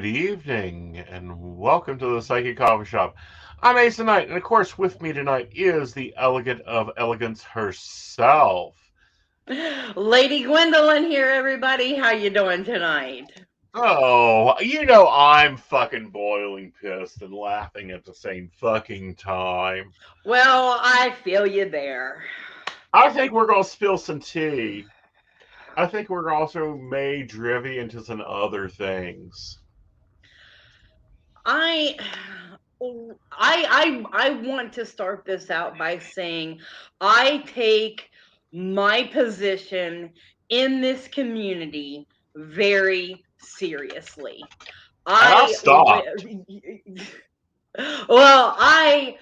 Good evening, and welcome to the Psychic Coffee Shop. I'm Aeson Knight, and of course, with me tonight is the elegant of elegance herself. Lady Gwendolyn here, everybody. How you doing tonight? Oh, you know I'm fucking boiling pissed and laughing at the same fucking time. Well, I feel you there. I think we're gonna spill some tea. I think we're also may drivy into some other things. I I want to start this out by saying I take my position in this community very seriously. And I've I stopped. well, I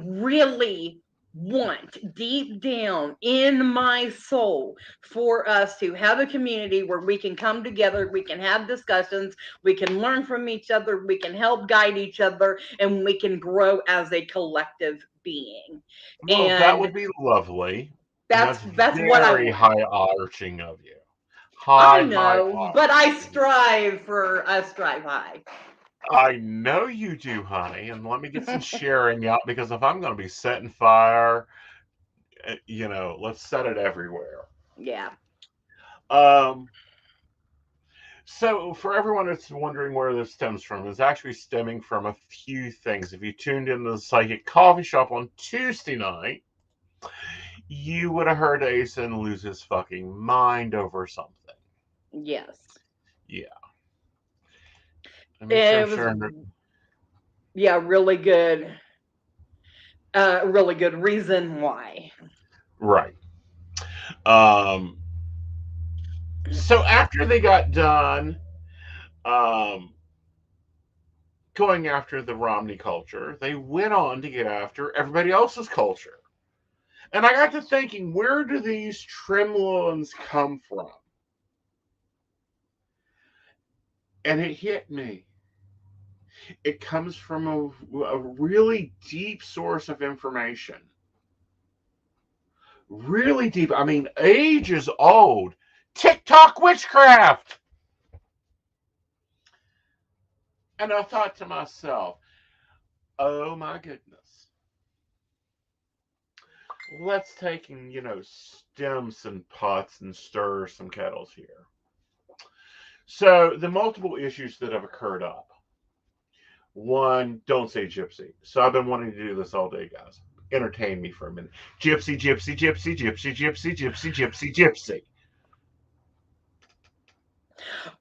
really want deep down in my soul for us to have a community where we can come together, we can have discussions, we can learn from each other, we can help guide each other, and we can grow as a collective being. Well, that And would be lovely. And that's that's what I very want. high arching of you. I High know, but arching. I strive high. I know you do, honey. And let me get some sharing out because if I'm going to be setting fire, let's set it everywhere. Yeah. Um, so, for everyone that's wondering where this stems from, it's actually stemming from a few things. If you tuned into the Psychic Coffee Shop on Tuesday night, you would have heard Aeson lose his fucking mind over something. Yes. Yeah. Let me make sure I'm It was, sharing. yeah, really good reason why. Right. Um, so after they got done um, going after the Romney culture, they went on to get after everybody else's culture. And I got to thinking, where do these tremlins come from? And it hit me. It comes from a really deep source of information. Really deep. I mean, ages old. TikTok witchcraft. And I thought to myself, oh my goodness. Let's take and, stem some pots and stir some kettles here. So, the multiple issues that have occurred up. One, don't say gypsy. So, I've been wanting to do this all day, guys. Entertain me for a minute. Gypsy, gypsy, gypsy, gypsy, gypsy, gypsy, gypsy, gypsy.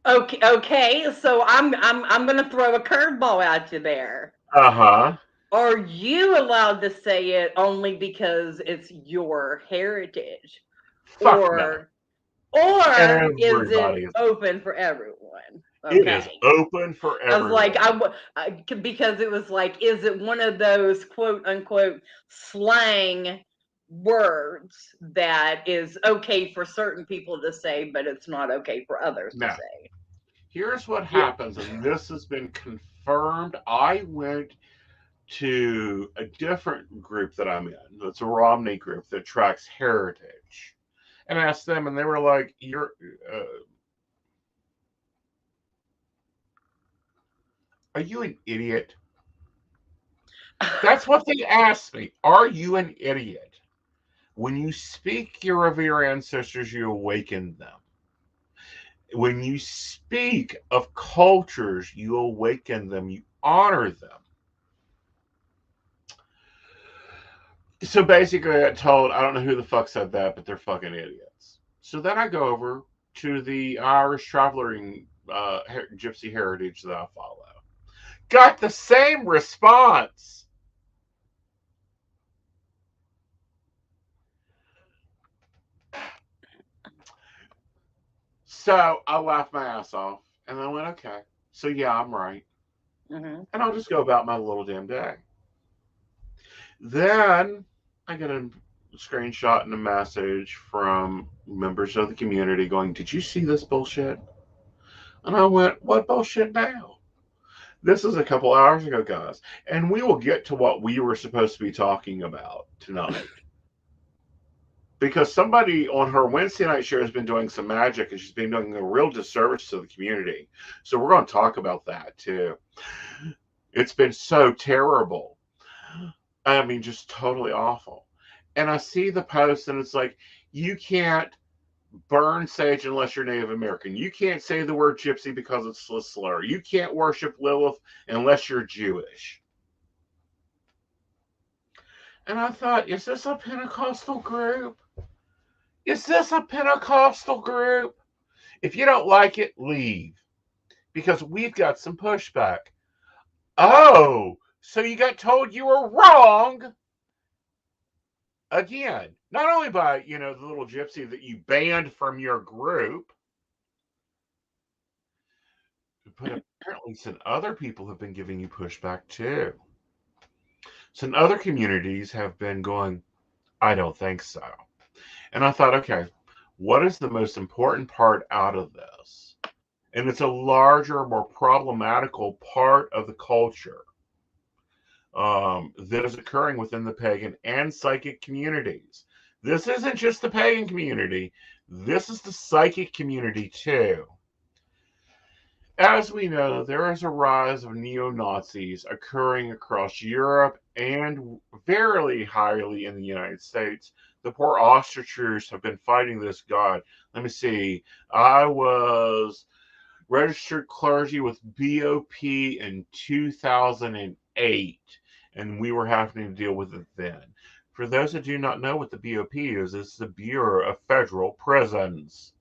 Okay, so I'm gonna throw a curveball at you there. Uh huh. Are you allowed to say it only because it's your heritage? Fuck no. Or is it Everybody is. open for everyone? It is Okay. open for I was like, everyone. because it was like, is it one of those quote unquote slang words that is okay for certain people to say, but it's not okay for others to Now, say? here's what Yeah. happens, and this has been confirmed. I went to a different group that I'm in. It's a Romney group that tracks heritage, and asked them, and they were like, are you an idiot?" That's what they asked me. Are you an idiot? When you speak of your ancestors, you awaken them. When you speak of cultures, you awaken them, you honor them. So basically, I got told, I don't know who the fuck said that, but they're fucking idiots. So then I go over to the Irish traveling gypsy heritage that I follow. Got the same response. So I laughed my ass off and I went, okay. So yeah, I'm right. Hmm. And I'll just go about my little damn day. Then I get a screenshot and a message from members of the community going, did you see this bullshit? And I went, what bullshit now? This is a couple hours ago, guys. And we will get to what we were supposed to be talking about tonight. because somebody on her Wednesday night show has been doing some magic and she's been doing a real disservice to the community. So we're going to talk about that too. It's been so terrible. I mean, just totally awful. And I see the post and it's like, you can't burn sage unless you're Native American. You can't say the word gypsy because it's a slur. You can't worship Lilith unless you're Jewish. And I thought, is this a Pentecostal group? Is this a Pentecostal group? If you don't like it, leave. Because we've got some pushback. Oh, so you got told you were wrong? Again, not only by, the little gypsy that you banned from your group, but apparently some other people have been giving you pushback too. Some other communities have been going, I don't think so. And I thought, okay, what is the most important part out of this? And it's a larger, more problematical part of the culture that is occurring within the pagan and psychic communities. This isn't just the pagan community, this is the psychic community too. As we know, there is a rise of neo Nazis occurring across Europe and very highly in the United States. The poor ostrichers have been fighting this god. Let me see. I was registered clergy with BOP in 2008, and we were having to deal with it then. For those that do not know what the BOP is, it's the Bureau of Federal Prisons.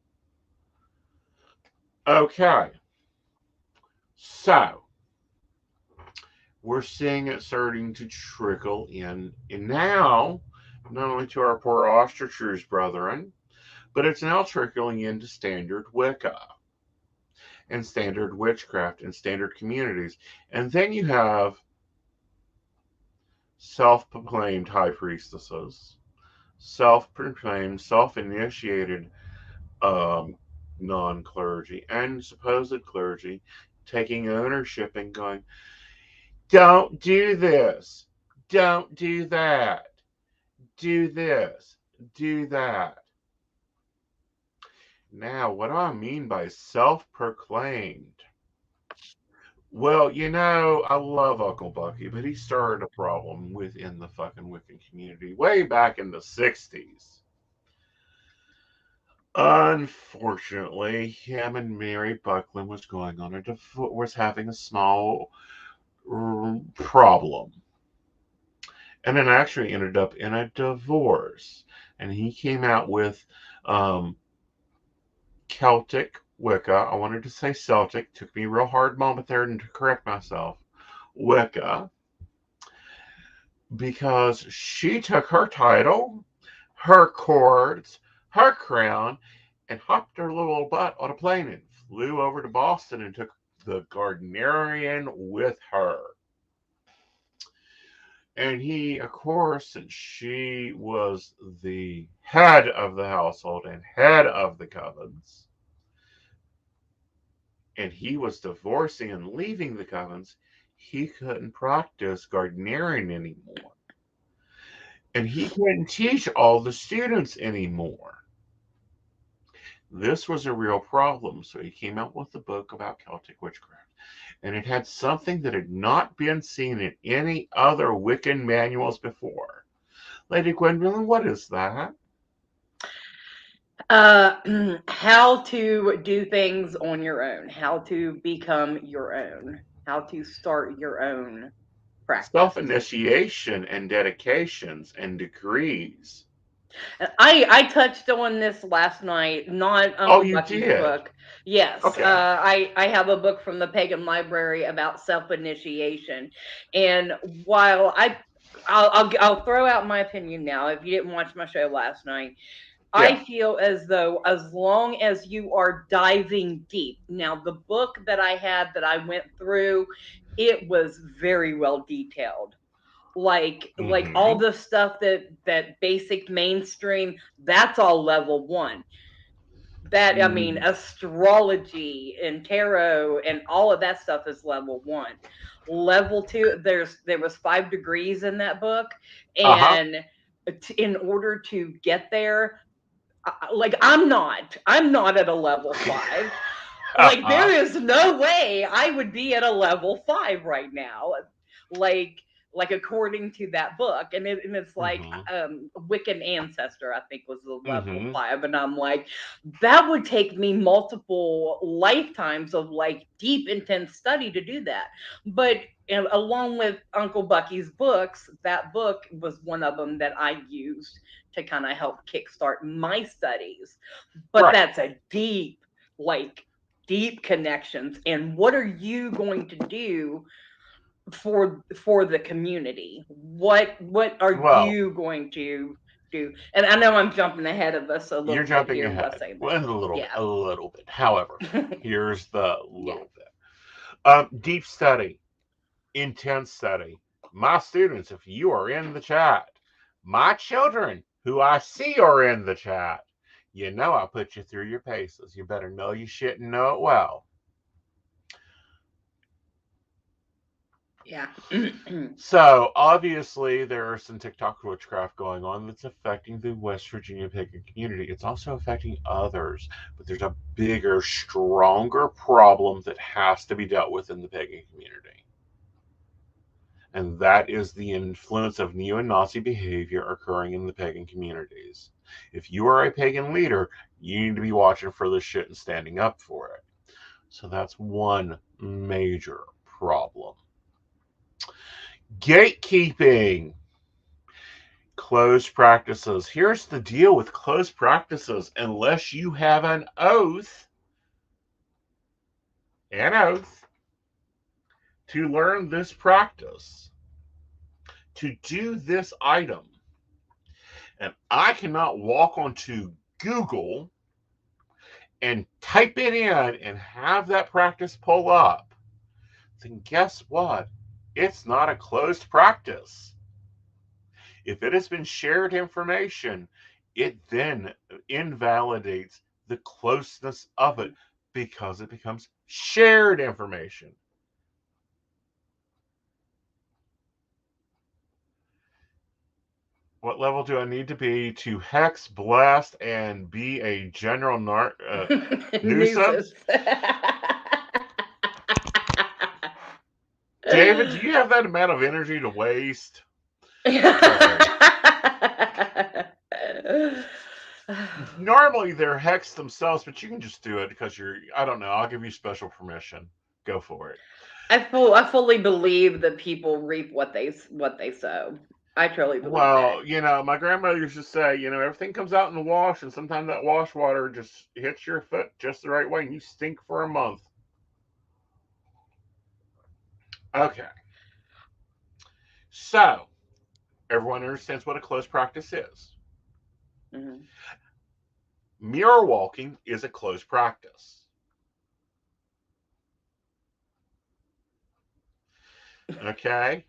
Okay, so we're seeing it starting to trickle in, and now, not only to our poor ostrichers brethren, but it's now trickling into standard Wicca and standard witchcraft and standard communities. And then you have self proclaimed high priestesses, self proclaimed, self initiated non clergy, and supposed clergy taking ownership and going, don't do this, don't do that, do this, do that. Now, what do I mean by self proclaimed? Well, I love Uncle Bucky, but he started a problem within the fucking Wiccan community way back in the 60s. Unfortunately, him and Mary Buckland was going on was having a small problem. And it actually ended up in a divorce. And he came out with um, Celtic Wicca. I wanted to say Celtic. Took me a real hard moment there to correct myself. Wicca. Because she took her title, her cords, her crown, and hopped her little butt on a plane and flew over to Boston and took the Gardnerian with her. And he, of course, since she was the head of the household and head of the covens, and he was divorcing and leaving the covens, he couldn't practice Gardnerian anymore. And he couldn't teach all the students anymore. This was a real problem. So he came out with a book about Celtic witchcraft. And it had something that had not been seen in any other Wiccan manuals before. Lady Gwendolyn, what is that? How to do things on your own, how to become your own, how to start your own Self practice. initiation and dedications and degrees. I touched on this last night, not Oh, Uncle you Bucky's did? book. Yes, Okay. I have a book from the Pagan Library about self initiation, and while I'll throw out my opinion now. If you didn't watch my show last night, I Yeah. feel as though as long as you are diving deep. Now, the book that I had that I went through, it was very well detailed. Like all Mm-hmm. the stuff that basic mainstream, that's all level 1. That, I mean, Mm-hmm. astrology and tarot and all of that stuff is level 1. Level 2, there was 5 degrees in that book, Uh huh. and in order to get there, like I'm not at a level 5. Like there Uh-huh. is no way I would be at a level 5 right now. Like like according to that book, and it's like Mm-hmm. Wiccan ancestor, I think, was the level Mm-hmm. 5, and I'm like, that would take me multiple lifetimes of like deep intense study to do that. But and along with Uncle Bucky's books, that book was one of them that I used to kind of help kickstart my studies. But Right. that's a like deep connections. And what are you going to do for the community? What are Well, you going to do? And I know I'm jumping ahead of us a you're little bit jumping here by ahead. saying Well, that. a little bit. However, here's the Yeah. little bit. Deep study, intense study. My students, if you are in the chat, my children who I see are in the chat, you know I put you through your paces. You better know your shit and know it well. Yeah. So obviously there is some TikTok witchcraft going on that's affecting the West Virginia pagan community. It's also affecting others, but there's a bigger, stronger problem that has to be dealt with in the pagan community. And that is the influence of neo and Nazi behavior occurring in the pagan communities. If you are a pagan leader, you need to be watching for this shit and standing up for it. So that's one major problem. Gatekeeping. Closed practices. Here's the deal with closed practices. Unless you have an oath to learn this practice, to do this item, and I cannot walk onto Google and type it in and have that practice pull up, then guess what? It's not a closed practice. If it has been shared information, it then invalidates the closeness of it because it becomes shared information. What level do I need to be to hex, blast, and be a general nuisance? Nooses. David, do you have that amount of energy to waste? Okay. Normally they're hexed themselves, but you can just do it because you're, I don't know, I'll give you special permission. Go for it. I fully believe that people reap what they sow. I truly believe that. Well, my grandmother used to say, everything comes out in the wash, and sometimes that wash water just hits your foot just the right way, and you stink for a month. Okay. So, everyone understands what a close practice is. Hmm. Mirror walking is a close practice. Okay?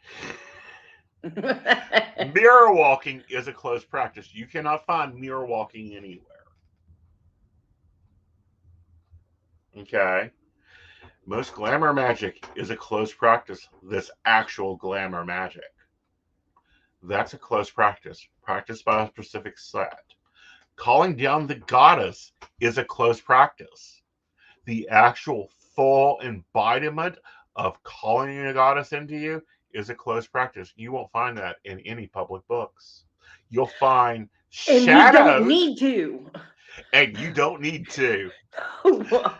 Mirror walking is a close practice. You cannot find mirror walking anywhere. Okay? Most glamour magic is a close practice. This actual glamour magic. That's a close practice, practiced by a specific set. Calling down the goddess is a close practice. The actual full embodiment of calling a goddess into you is a close practice. You won't find that in any public books. You'll find And you don't shadows, need to. and you don't need to. Oh.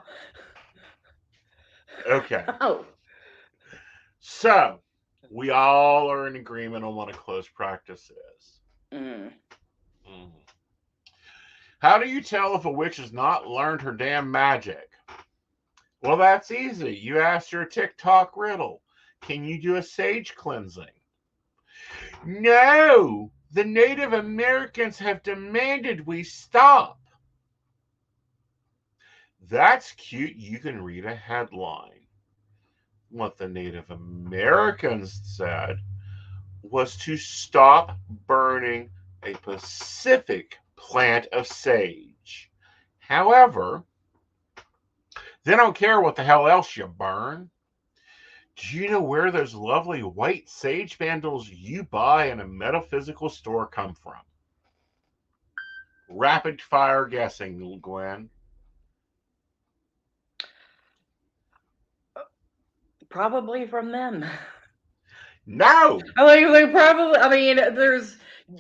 Okay. Oh. So, we all are in agreement on what a close practice is. Mm. Mhm. How do you tell if a witch has not learned her damn magic? Well, that's easy. You ask your TikTok riddle. Can you do a sage cleansing? No, the Native Americans have demanded we stop. That's cute. You can read a headline. What the Native Americans said was to stop burning a specific plant of sage. However, they don't care what the hell else you burn. Do you know where those lovely white sage bundles you buy in a metaphysical store come from? Rapid fire guessing, Gwen. Probably from them. No! I mean, they probably. I mean, there's.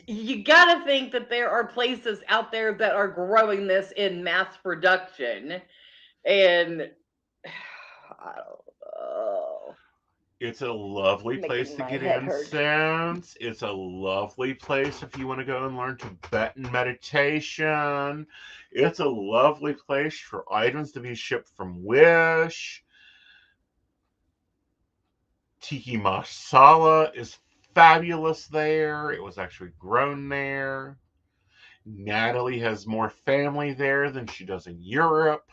You got to think that there are places out there that are growing this in mass production, and I don't know. It's a lovely place Making to my get head hurt. incense. It's a lovely place if you want to go and learn Tibetan meditation. It's a lovely place for items to be shipped from Wish. Tiki masala is fabulous there. It was actually grown there. Natalie has more family there than she does in Europe.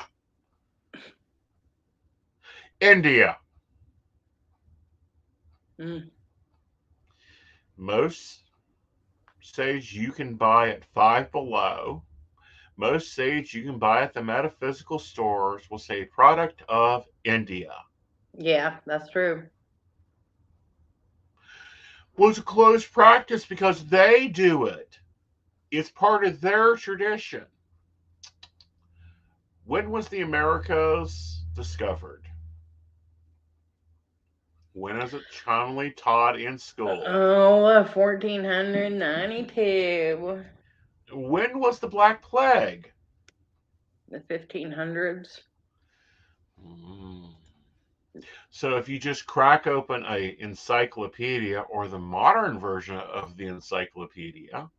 India. Mm. Most sage you can buy at Five Below. Most sage you can buy at the metaphysical stores will say product of India. Yeah, that's true. Well, it's a closed practice because they do it. It's part of their tradition. When was the Americas discovered? When is it commonly taught in school? Oh, 1492. When was the Black Plague? The 1500s. Mm. So if you just crack open a encyclopedia or the modern version of the encyclopedia,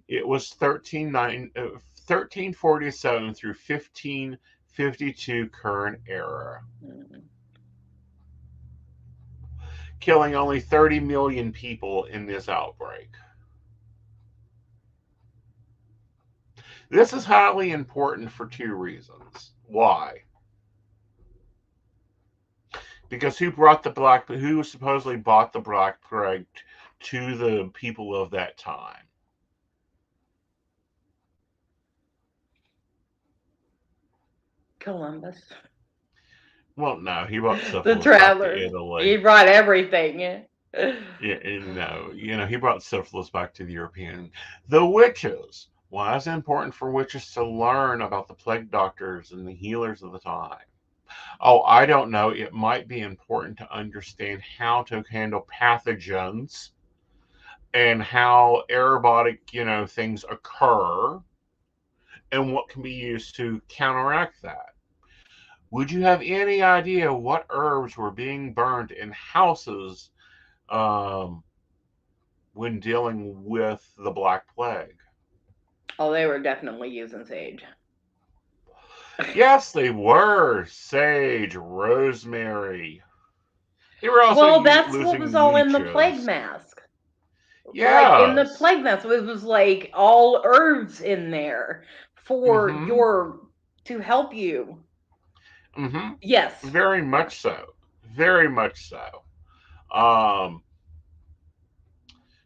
it was 1347 through 1552 current era, Mm. killing only 30 million people in this outbreak. This is highly important for two reasons. Why? Because who supposedly bought the Black Plague to the people of that time? Columbus. Well, no, he brought The syphilis back to travelers. He Italy. brought everything. Yeah, he brought syphilis back to the European. The witches. Why is it important for witches to learn about the plague doctors and the healers of the time? Oh, I don't know. It might be important to understand how to handle pathogens and how aerobotic, things occur and what can be used to counteract that. Would you have any idea what herbs were being burned in houses um, when dealing with the Black Plague? Oh, they were definitely using sage. Yes, they were. Sage, rosemary. They were also Well, that's what was losing all in the plague leeches. mask. Like in the Yes. plague mask, it was like all herbs in there for Mm-hmm. your to help you. Mm-hmm. Yes. Very Yeah. much so. Very much so. Um,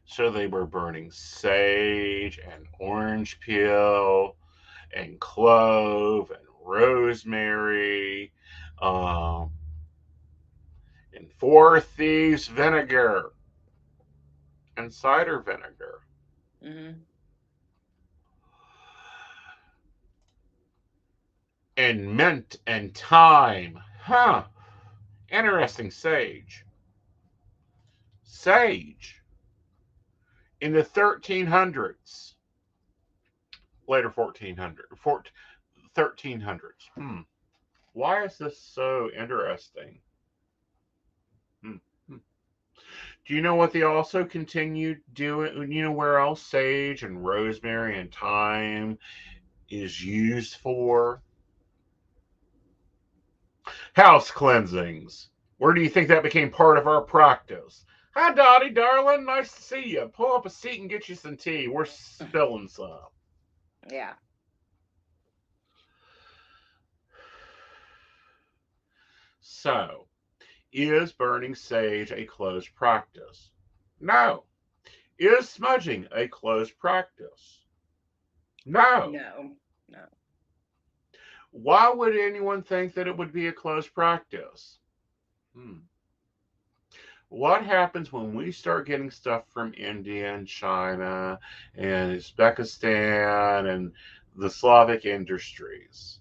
so they were burning sage and orange peel and clove and rosemary, um, and four thieves vinegar and cider vinegar Hmm. and mint and thyme. Huh. Interesting. Sage in the 1300s, later 1300s. Why is this so interesting? Hmm. Hmm. Do you know what they also continued doing? You know where else sage and rosemary and thyme is used for? House cleansings. Where do you think that became part of our practice? Hi, Dottie, darling. Nice to see you. Pull up a seat and get you some tea. We're spilling some. Yeah. So, is burning sage a closed practice? No. Is smudging a closed practice? No. No. No. Why would anyone think that it would be a closed practice? Hmm. What happens when we start getting stuff from India and China and Uzbekistan and the Slavic industries?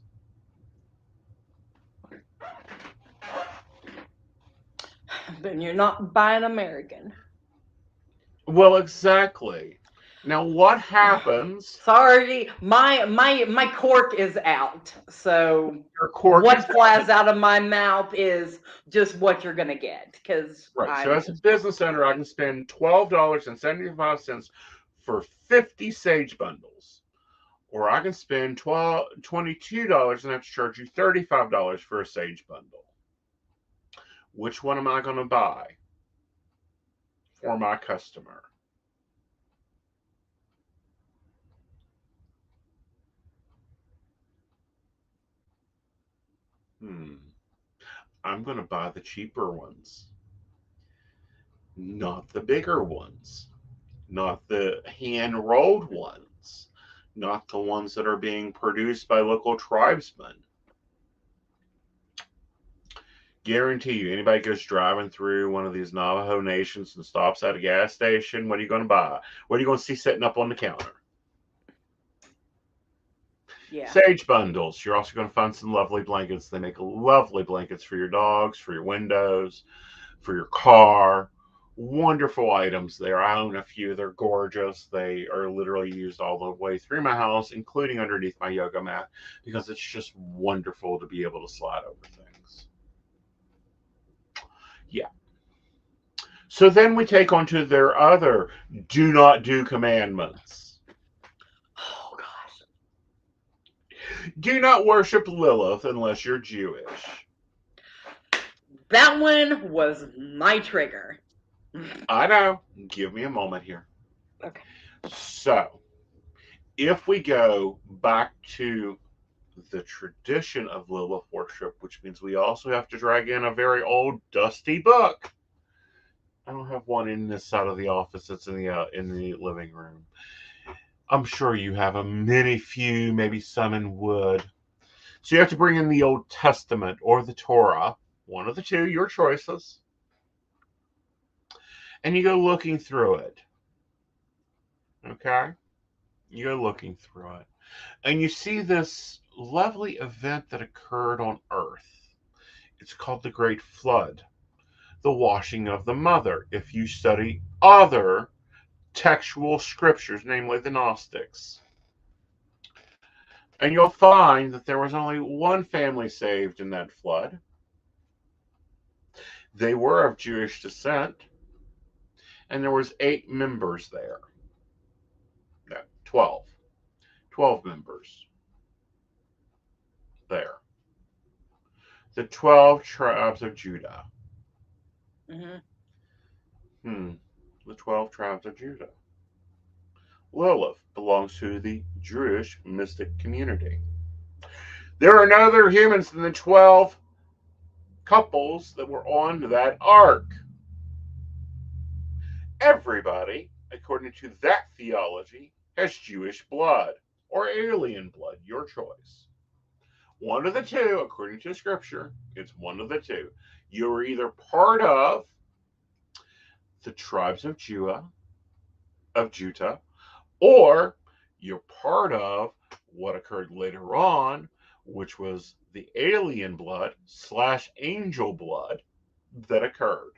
Then you're not buying American. Well, exactly. Now, what happens? Sorry, my cork is out. So Your cork is what out. flies out of my mouth is just what you're gonna get because Right. So, I'm as a just business owner, I can spend $12.75 for 50 sage bundles. Or I can spend $22 and have to charge you $35 for a sage bundle. Which one am I going to buy for my customer? Hmm. I'm going to buy the cheaper ones, not the bigger ones, not the hand rolled ones, not the ones that are being produced by local tribesmen. Guarantee you, anybody goes driving through one of these Navajo nations and stops at a gas station, what are you going to buy? What are you going to see sitting up on the counter? yeah. Sage bundles. You're also going to find some lovely blankets. They make lovely blankets for your dogs, for your windows, for your car. Wonderful items there. I own a few. They're gorgeous. They are literally used all the way through my house, including underneath my yoga mat, because it's just wonderful to be able to slide over things. Yeah. So then we take on to their other do not do commandments. Oh gosh. Do not worship Lilith unless you're Jewish. That one was my trigger. I know. Give me a moment here. Okay. So, if we go back to the tradition of Lilith worship, which means we also have to drag in a very old, dusty book. I don't have one in this side of the office. It's in the living room. I'm sure you have a many few, maybe some in wood. So you have to bring in the Old Testament or the Torah, one of the two, your choices, and you go looking through it. Okay, you go looking through it, and you see this lovely event that occurred on Earth. It's called the Great Flood, the washing of the mother. If you study other textual scriptures, namely the Gnostics, and you'll find that there was only one family saved in that flood. They were of Jewish descent, and there was 8 members there. No, 12. 12 members there. The 12 tribes of Judah. Hmm. Hmm. The 12 tribes of Judah. Lilith belongs to the Jewish mystic community. There are no other humans than the 12 couples that were on that ark. Everybody, according to that theology, has Jewish blood or alien blood, your choice. One of the two, according to scripture, it's one of the two. You're either part of the tribes of Judah, or you're part of what occurred later on, which was the alien blood slash angel blood that occurred.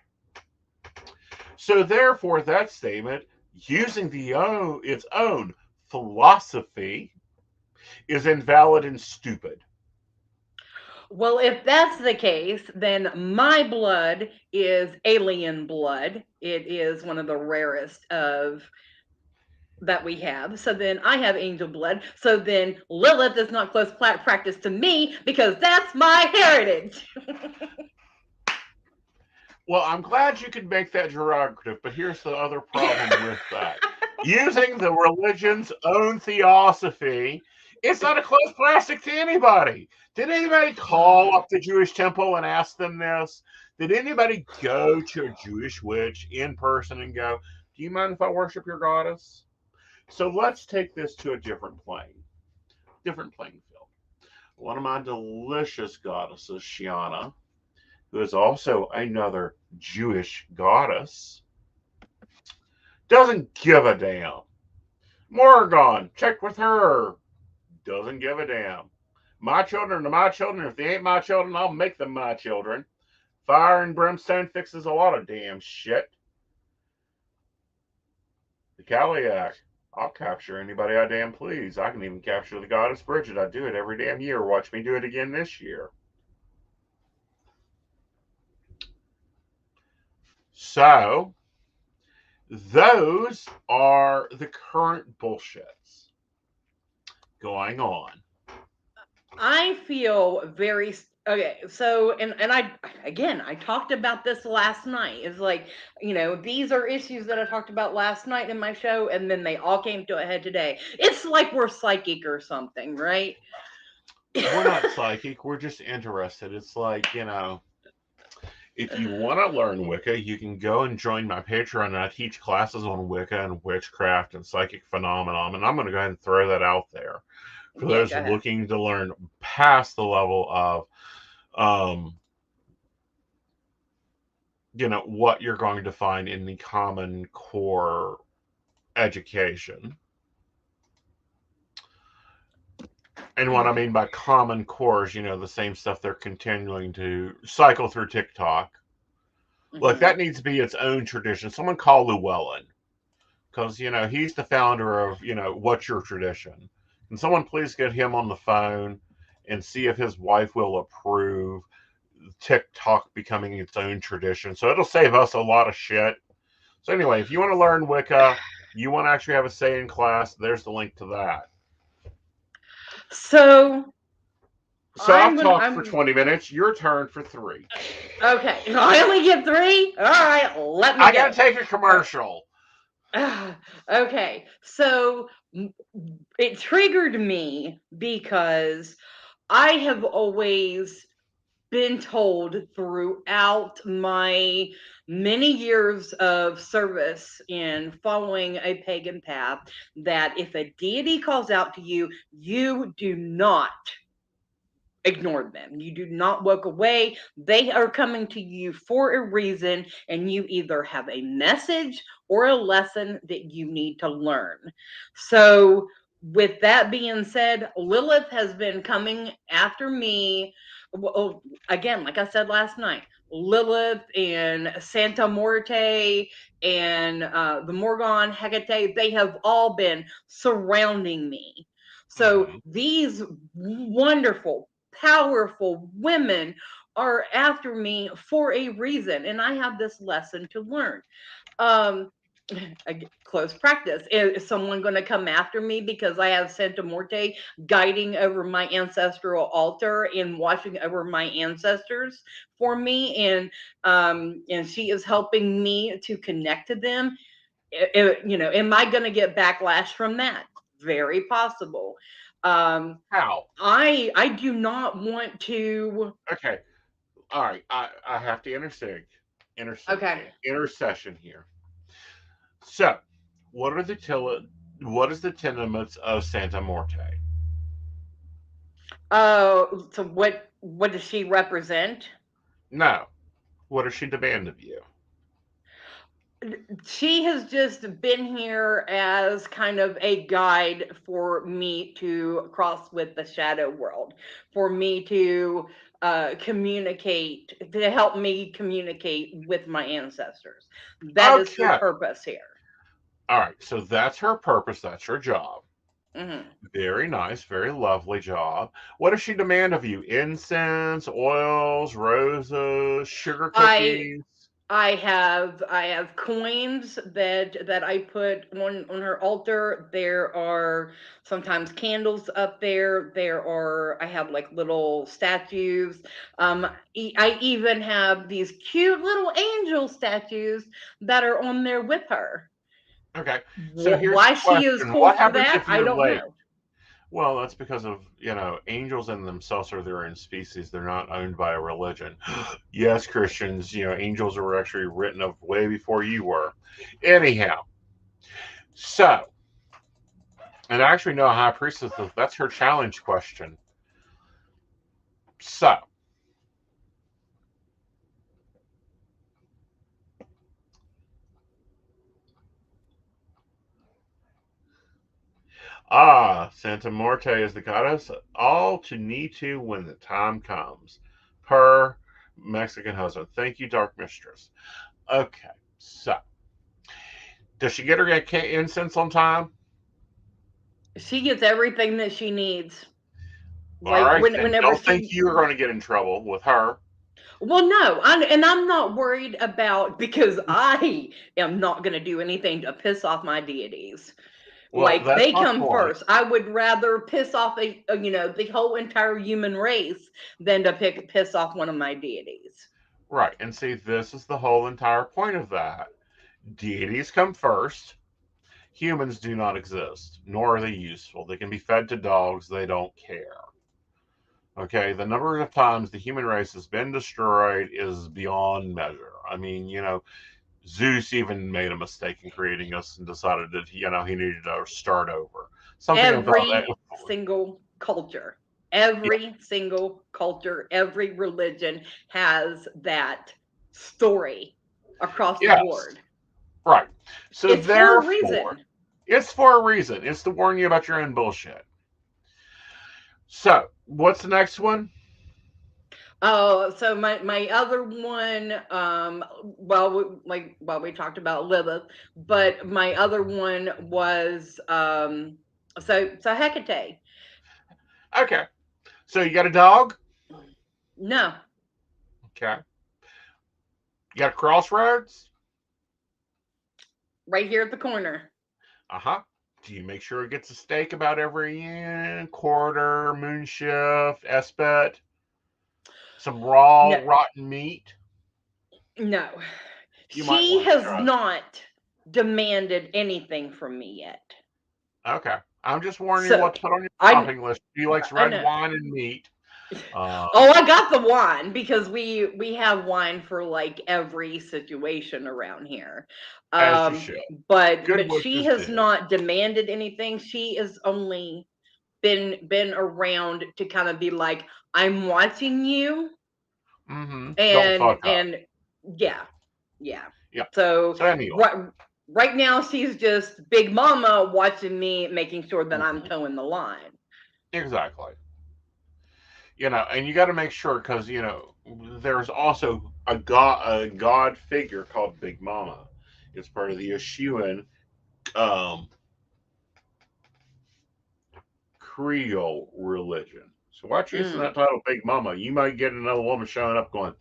So therefore, that statement, using its own philosophy, is invalid and stupid. Well, if that's the case, then my blood is alien blood. It is one of the rarest of that we have. So then I have angel blood. So then Lilith is not close practice to me because that's my heritage. Well, I'm glad you could make that derogative, but here's the other problem with that. Using the religion's own theosophy, it's not a close plastic to anybody. Did anybody call up the Jewish temple and ask them this? Did anybody go to a Jewish witch in person and go, do you mind if I worship your goddess? So let's take this to a different playing field. One of my delicious goddesses, Shiana, who is also another Jewish goddess, doesn't give a damn. Morgon, check with her. Doesn't give a damn. My children are my children. If they ain't my children, I'll make them my children. Fire and brimstone fixes a lot of damn shit. The Caliac, I'll capture anybody I damn please. I can even capture the goddess Bridget. I do it every damn year. Watch me do it again this year. So, those are the current bullshits going on. I feel very okay. So, and I talked about this last night. It's like, these are issues that I talked about last night in my show, and then they all came to a head today. It's like we're psychic or something, right? We're not psychic. We're just interested. It's like, if you want to learn Wicca, you can go and join my Patreon. And I teach classes on Wicca and witchcraft and psychic phenomenon. And I'm going to go ahead and throw that out there for Yeah, those go ahead. looking to learn past the level of, what you're going to find in the common core education. And what I mean by common core is, the same stuff they're continuing to cycle through TikTok. Like, that needs to be its own tradition. Someone call Llewellyn, because, he's the founder of, What's Your Tradition? Can someone please get him on the phone and see if his wife will approve TikTok becoming its own tradition? So it'll save us a lot of shit. So anyway, if you want to learn Wicca, you want to actually have a say in class, there's the link to that. So I've talked for 20 minutes. Your turn for 3. Okay. I only get 3? All right, let me I go. gotta take a commercial. Okay. So it triggered me because I have always been told throughout my many years of service in following a pagan path that if a deity calls out to you, you do not ignore them. You do not walk away. They are coming to you for a reason, and you either have a message or a lesson that you need to learn. So, with that being said, Lilith has been coming after me. Well, again, like I said last night, Lilith and Santa Morte and the Morgon Hecate, they have all been surrounding me. So these wonderful, powerful women are after me for a reason, and I have this lesson to learn. um Close practice. Is someone going to come after me because I have Santa Morte guiding over my ancestral altar and watching over my ancestors for me, and she is helping me to connect to them? Am I going to get backlash from that? Very possible. How? I do not want to. Okay. All right. I have to Okay. intercession here. So, what is the tenements of Santa Morte? Oh, so what does she represent? No. What does she demand of you? She has just been here as kind of a guide for me to cross with the shadow world, for me to communicate, to help me communicate with my ancestors. That is her Okay. purpose here. All right. So that's her purpose. That's her job. Hmm. Very nice. Very lovely job. What does she demand of you? Incense, oils, roses, sugar I cookies? I have coins that I put on her altar. There are sometimes candles up there. I have like little statues. I even have these cute little angel statues that are on there with her. Okay. So here's the Why she is question. cool What for happens that, if I you're don't late? know. Well, that's because of, angels in themselves are their own species. They're not owned by a religion. Yes, Christians, angels were actually written of way before you were. Anyhow, so, and I actually know a high priestess, that's her challenge question. So, Ah, Santa Morte is the goddess, all to need to when the time comes. Per Mexican husband. Thank you, Dark Mistress. Okay, so does she get her incense on time? She gets everything that she needs. All Like right, then whenever don't think she, you're going to get in trouble with her. well, no, and I'm not worried about, because I am not going to do anything to piss off my deities. Well, Like that's they my come point. first. I would rather piss off the whole entire human race than to piss off one of my deities. Right, and see, this is the whole entire point of that. Deities come first. Humans do not exist, nor are they useful. They can be fed to dogs, they don't care. Okay, the number of times the human race has been destroyed is beyond measure. I mean, Zeus even made a mistake in creating us and decided that he needed to start over. Something about that. Every single culture, Yeah. every single culture, every religion has that story across the Yes. board. Right. So It's for a therefore, reason. it's for a reason. It's to warn you about your own bullshit. So, what's the next one? Oh, so my other one, we talked about Lilith, but my other one was so Hecate. Okay. So you got a dog? No, Okay. You got a crossroads? right here at the corner. Uh-huh. Do you make sure it gets a steak about every quarter, moon shift, espet, some raw No, rotten meat? no, You might she want to has try not demanded anything from me yet. that. Okay. I'm just warning you So what to put on your I shopping list. She likes I red know. wine and meat. Oh, I got the wine because we have wine for like every situation around here. As you Um, should. Good but she wishes has do. not demanded anything. She has only been around to kind of be like, I'm watching you, Mm-hmm. Don't and fuck up. yeah, yeah. Yeah. So So anyway. right now she's just Big Mama watching me, making sure that I'm Mhm. towing the line. Exactly. And you got to make sure because there's also a god figure called Big Mama. It's part of the Yeshuan um, Creole religion. So watch using Mm. that title, Big Mama. You might get another woman showing up going,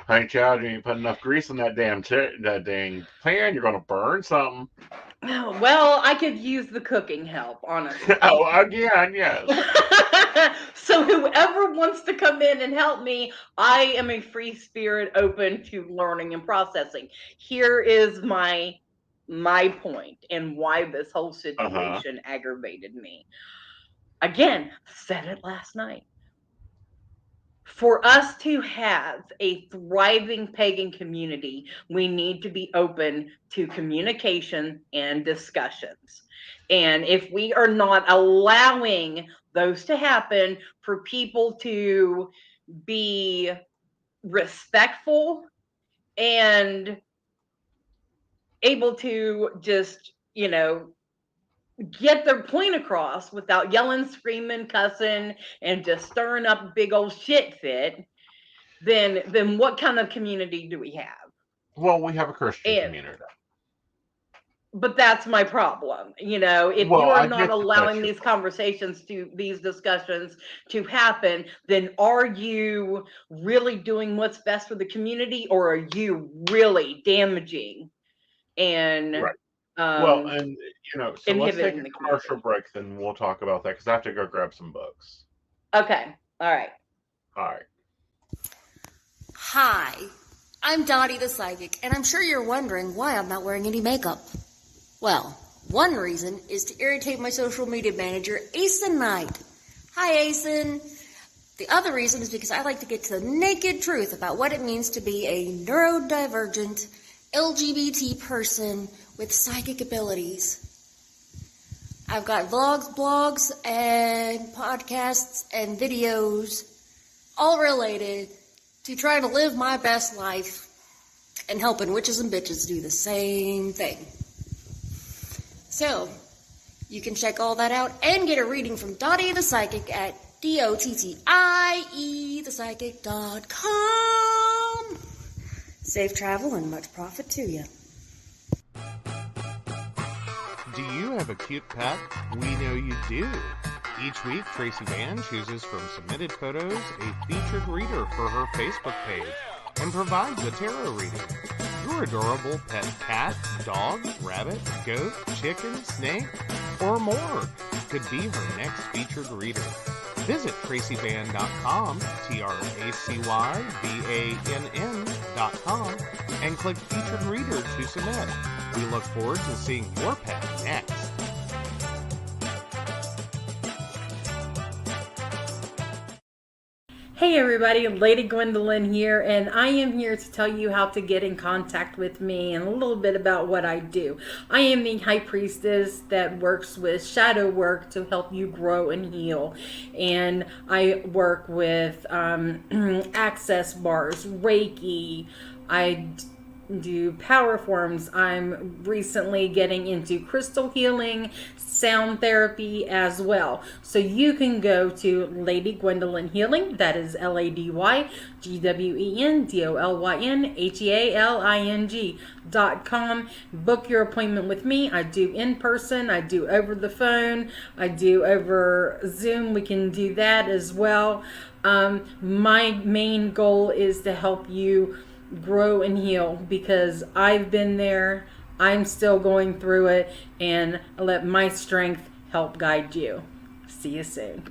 "Hey, child, you ain't put enough grease in that dang pan. You're gonna burn something." Well, I could use the cooking help, honestly. Oh, again, yes, So whoever wants to come in and help me, I am a free spirit open to learning and processing. Here is my point and why this whole uh huh. situation aggravated me. Again, said it last night. For us to have a thriving pagan community, we need to be open to communication and discussions. And if we are not allowing those to happen, for people to be respectful and able to just, get their point across without yelling, screaming, cussing, and just stirring up a big old shit fit, then what kind of community do we have? Well, we have a Christian And community. but that's my problem. If you Well, are I not get that that's allowing your these discussions to happen, then are you really doing what's best for the community, or are you really damaging and right. Well, um and so let's take inhibiting a the commercial community? break, then we'll talk about that because I have to go grab some books. Okay. All right. All right. Hi, I'm Dottie the Psychic, and I'm sure you're wondering why I'm not wearing any makeup. Well, one reason is to irritate my social media manager, Aeson Knight. Hi, Aeson. The other reason is because I like to get to the naked truth about what it means to be a neurodivergent LGBT person with psychic abilities. I've got vlogs, blogs, and podcasts and videos all related to trying to live my best life and helping witches and bitches do the same thing. So, You can check all that out and get a reading from Dottie the Psychic at DOTTIEthepsychic.com. Safe travel and much profit to you. Do you have a cute pet? We know you do. Each week, Tracy Van chooses from submitted photos a featured reader for her Facebook page and provides a tarot reading. Your adorable pet cat, dog, rabbit, goat, chicken, snake, or more could be her next featured reader. Visit tracyvan.com, TracyVann.com, and click Featured Reader to submit. We look forward to seeing your pet next. Hey everybody, Lady Gwendolyn here, and I am here to tell you how to get in contact with me and a little bit about what I do. I am the High Priestess that works with shadow work to help you grow and heal. And I work with access bars, Reiki, I do power forms. I'm recently getting into crystal healing, sound therapy as well. So you can go to Lady Gwendolyn Healing, that is LadyGwendolynHealing.com. Book your appointment with me. I do in person, I do over the phone, I do over Zoom. We can do that as well. My main goal is to help you grow and heal, because I've been there, I'm still going through it, and I let my strength help guide you. See you soon.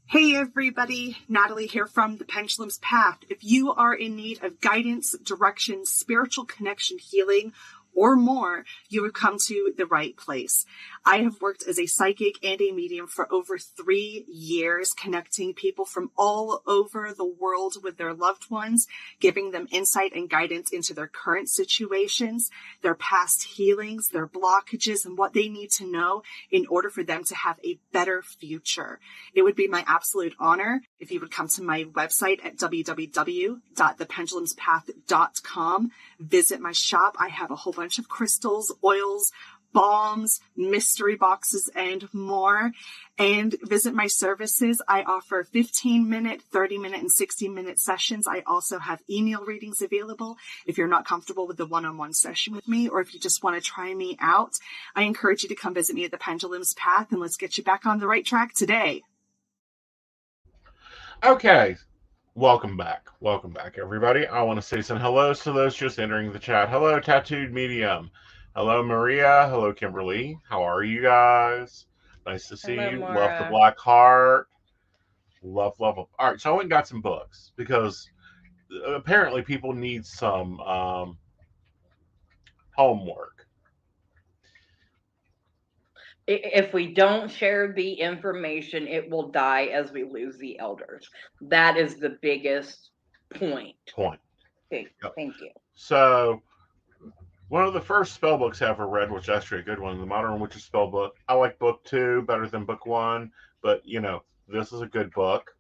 Hey everybody, Natalie here from The Pendulum's Path. If you are in need of guidance, direction, spiritual connection, healing, or more, you would come to the right place. I have worked as a psychic and a medium for over 3 years, connecting people from all over the world with their loved ones, giving them insight and guidance into their current situations, their past healings, their blockages, and what they need to know in order for them to have a better future. It would be my absolute honor if you would come to my website at www.thependulumspath.com. Visit my shop. I have a whole bunch of crystals, oils, balms, mystery boxes, and more. And visit my services. I offer 15-minute, 30-minute, and 60-minute sessions. I also have email readings available if you're not comfortable with the one-on-one session with me, or if you just want to try me out. I encourage you to come visit me at the Pendulum's Path, and let's get you back on the right track today. Okay, welcome back. Welcome back, everybody. I want to say some hellos to those just entering the chat. Hello, Tattooed Medium. Hello, Maria. Hello, Kimberly. How are you guys? Nice to see you. Maura. Love the Black Heart. Love, love, love. All right, so I went and got some books because apparently people need some homework. If we don't share the information, it will die as we lose the elders. That is the biggest point. Okay, Yep. Thank you. So, one of the first spell books I ever read, which is actually a good one, the Modern Witches spell book. I like book 2 better than book 1, but you know, this is a good book.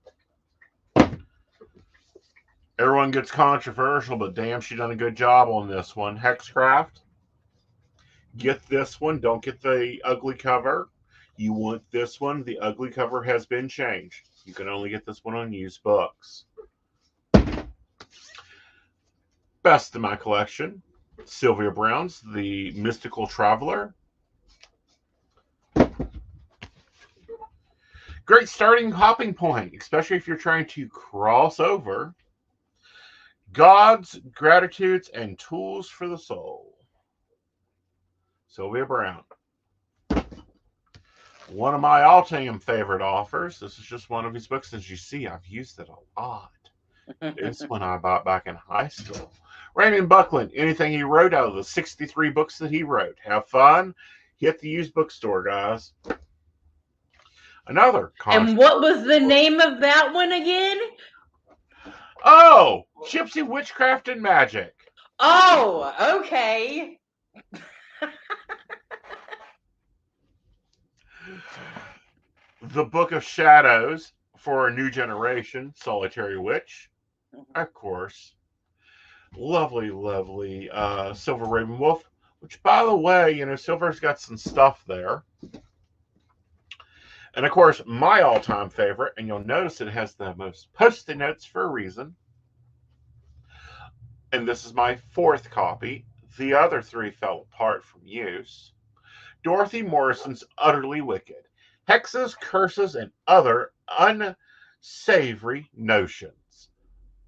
Everyone gets controversial, but damn, she done a good job on this one. Hexcraft. Get this one. Don't get the ugly cover. You want this one. The ugly cover has been changed. You can only get this one on used books. Best in my collection, Sylvia Brown's The Mystical Traveler. Great starting hopping point, especially if you're trying to cross over. Gods, Gratitudes, and Tools for the Soul. Sylvia Brown. One of my all-time favorite authors. This is just one of his books. As you see, I've used it a lot. This one I bought back in high school. Raymond Buckland, anything he wrote out of the 63 books that he wrote. Have fun. Hit the used bookstore, guys. Another. And what was the name of that one again? Oh, Gypsy Witchcraft and Magic. Oh, okay. The Book of Shadows for a New Generation, Solitary Witch. Of course. Lovely, lovely Silver Raven Wolf, which, by the way, you know, Silver's got some stuff there. And of course, my all-time favorite, and you'll notice it has the most post-it notes for a reason. And this is my fourth copy. The other three fell apart from use. Dorothy Morrison's Utterly Wicked. Hexes, Curses, and Other Unsavory Notions.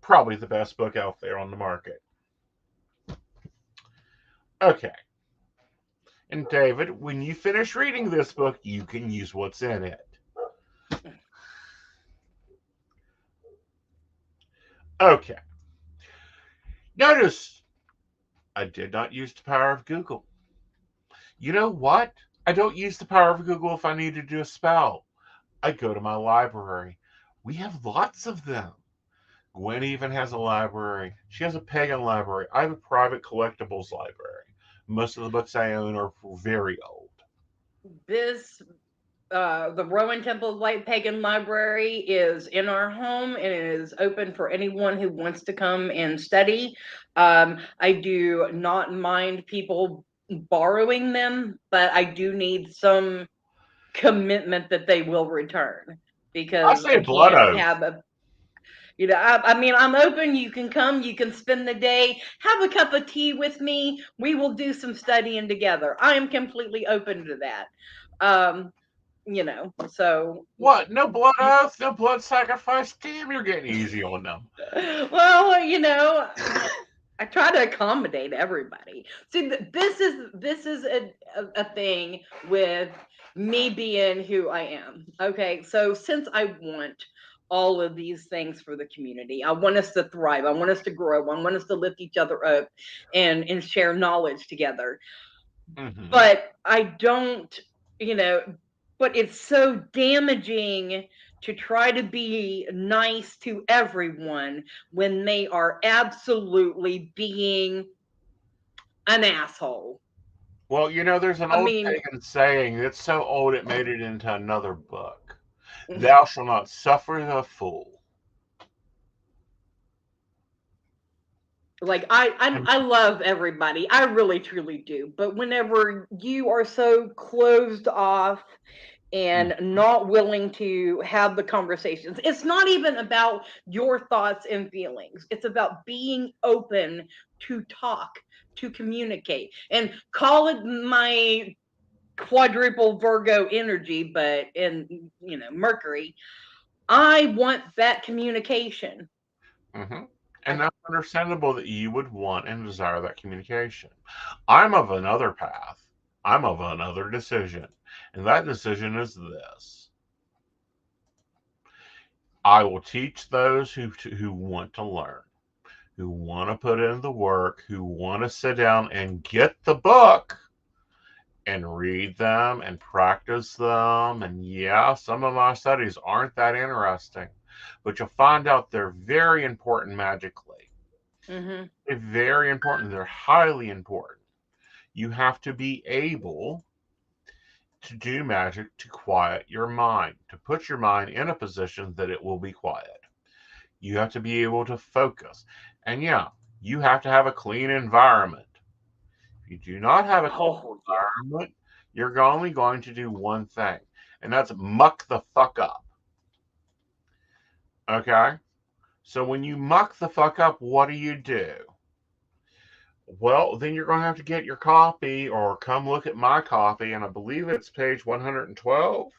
Probably the best book out there on the market. Okay. And David, when you finish reading this book, you can use what's in it. Okay. Notice I did not use the power of Google. You know what? I don't use the power of Google if I need to do a spell. I go to my library. We have lots of them. Gwen even has a library. She has a pagan library. I have a private collectibles library. Most of the books I own are very old. This the Rowan Temple Light Pagan Library is in our home and it is open for anyone who wants to come and study. I do not mind people borrowing them, but I do need some commitment that they will return, I because say I blood can't oath. have a, I mean, I'm open. You can come, you can spend the day, have a cup of tea with me. We will do some studying together. I am completely open to that. So What? No blood oath? No blood sacrifice? Damn, you're getting easy on them. well, I try to accommodate everybody. See, this is a thing with me being who I am. Okay, so since I want all of these things for the community, I want us to thrive. I want us to grow. I want us to lift each other up and share knowledge together. Mm-hmm. But I don't, you know, but it's so damaging to try to be nice to everyone when they are absolutely being an asshole. Well, there's an I old mean, pagan saying. It's so old it made it into another book. Thou shalt not suffer the fool. like I love everybody. I really truly do. But whenever you are so closed off and not willing to have the conversations. It's not even about your thoughts and feelings. It's about being open to talk, to communicate, and call it my quadruple Virgo energy, but in Mercury. I want that communication. Mm-hmm. And that's understandable that you would want and desire that communication. I'm of another path. I'm of another decision. And that decision is this: I will teach those who want to learn, who want to put in the work, who want to sit down and get the book and read them and practice them. And yeah, some of my studies aren't that interesting, but you'll find out they're very important magically. Mm-hmm. They're very important. They're highly important. You have to be able to do magic to quiet your mind, to put your mind in a position that it will be quiet. You have to be able to focus. And yeah, you have to have a clean environment. If you do not have a clean Oh yeah. environment, you're only going to do one thing, and that's muck the fuck up. Okay? So when you muck the fuck up, what do? Well, then you're going to have to get your copy or come look at my copy, and I believe it's page 112.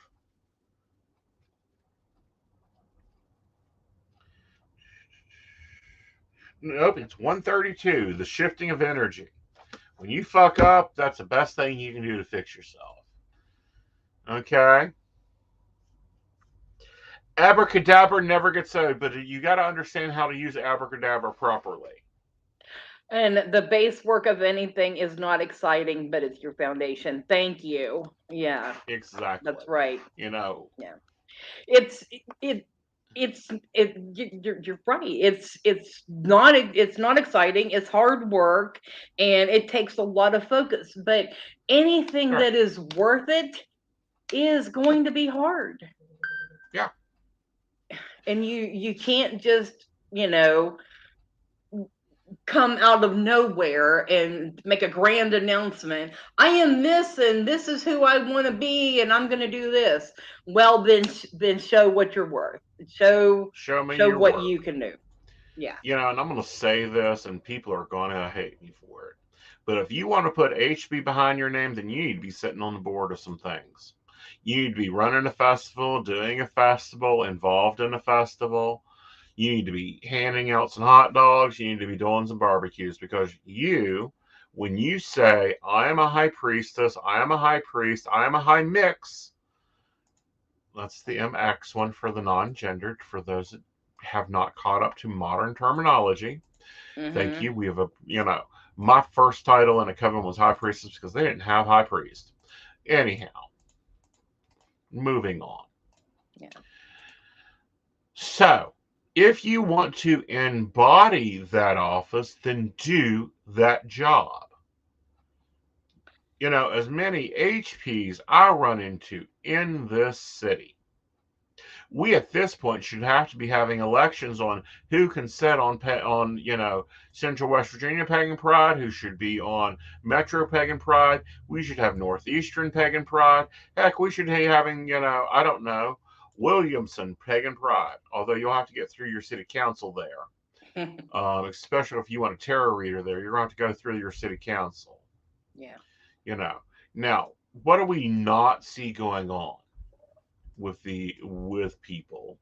Nope, it's 132, The Shifting of Energy. When you fuck up, that's the best thing you can do to fix yourself. Okay? Abracadabra never gets old, but you got to understand how to use abracadabra properly. And the base work of anything is not exciting, but it's your foundation. Thank you. Yeah, Exactly. that's right. Yeah. It's you're right. It's not exciting. It's hard work and it takes a lot of focus, but anything that is worth it is going to be hard. Yeah. And you can't just, come out of nowhere and make a grand announcement. I am this, and this is who I want to be, and I'm going to do this. Well, then show what you're worth. Show Show me show your what work. you can do. Yeah. You know, and I'm going to say this, and people are going to hate me for it. But if you want to put HB behind your name, then you need to be sitting on the board of some things. You need to be running a festival, doing a festival, involved in a festival. You need to be handing out some hot dogs. You need to be doing some barbecues because when you say, I am a high priestess, I am a high priest, I am a high mix, that's the MX one for the non gendered, for those that have not caught up to modern terminology. Thank Mm-hmm. you. We have my first title in a coven was high priestess because they didn't have high priest. Anyhow, moving on. Yeah. So, if you want to embody that office, then do that job. You know, as many HPs I run into in this city, we at this point should have to be having elections on who can sit on Central West Virginia Pagan Pride, who should be on Metro Pagan Pride. We should have Northeastern Pagan Pride. Heck, we should be having I don't know, Williamson Pagan Pride. Although you'll have to get through your city council there, especially if you want a tarot reader there, you're going to have to go through your city council. Yeah. You know. Now, what do we not see going on with people?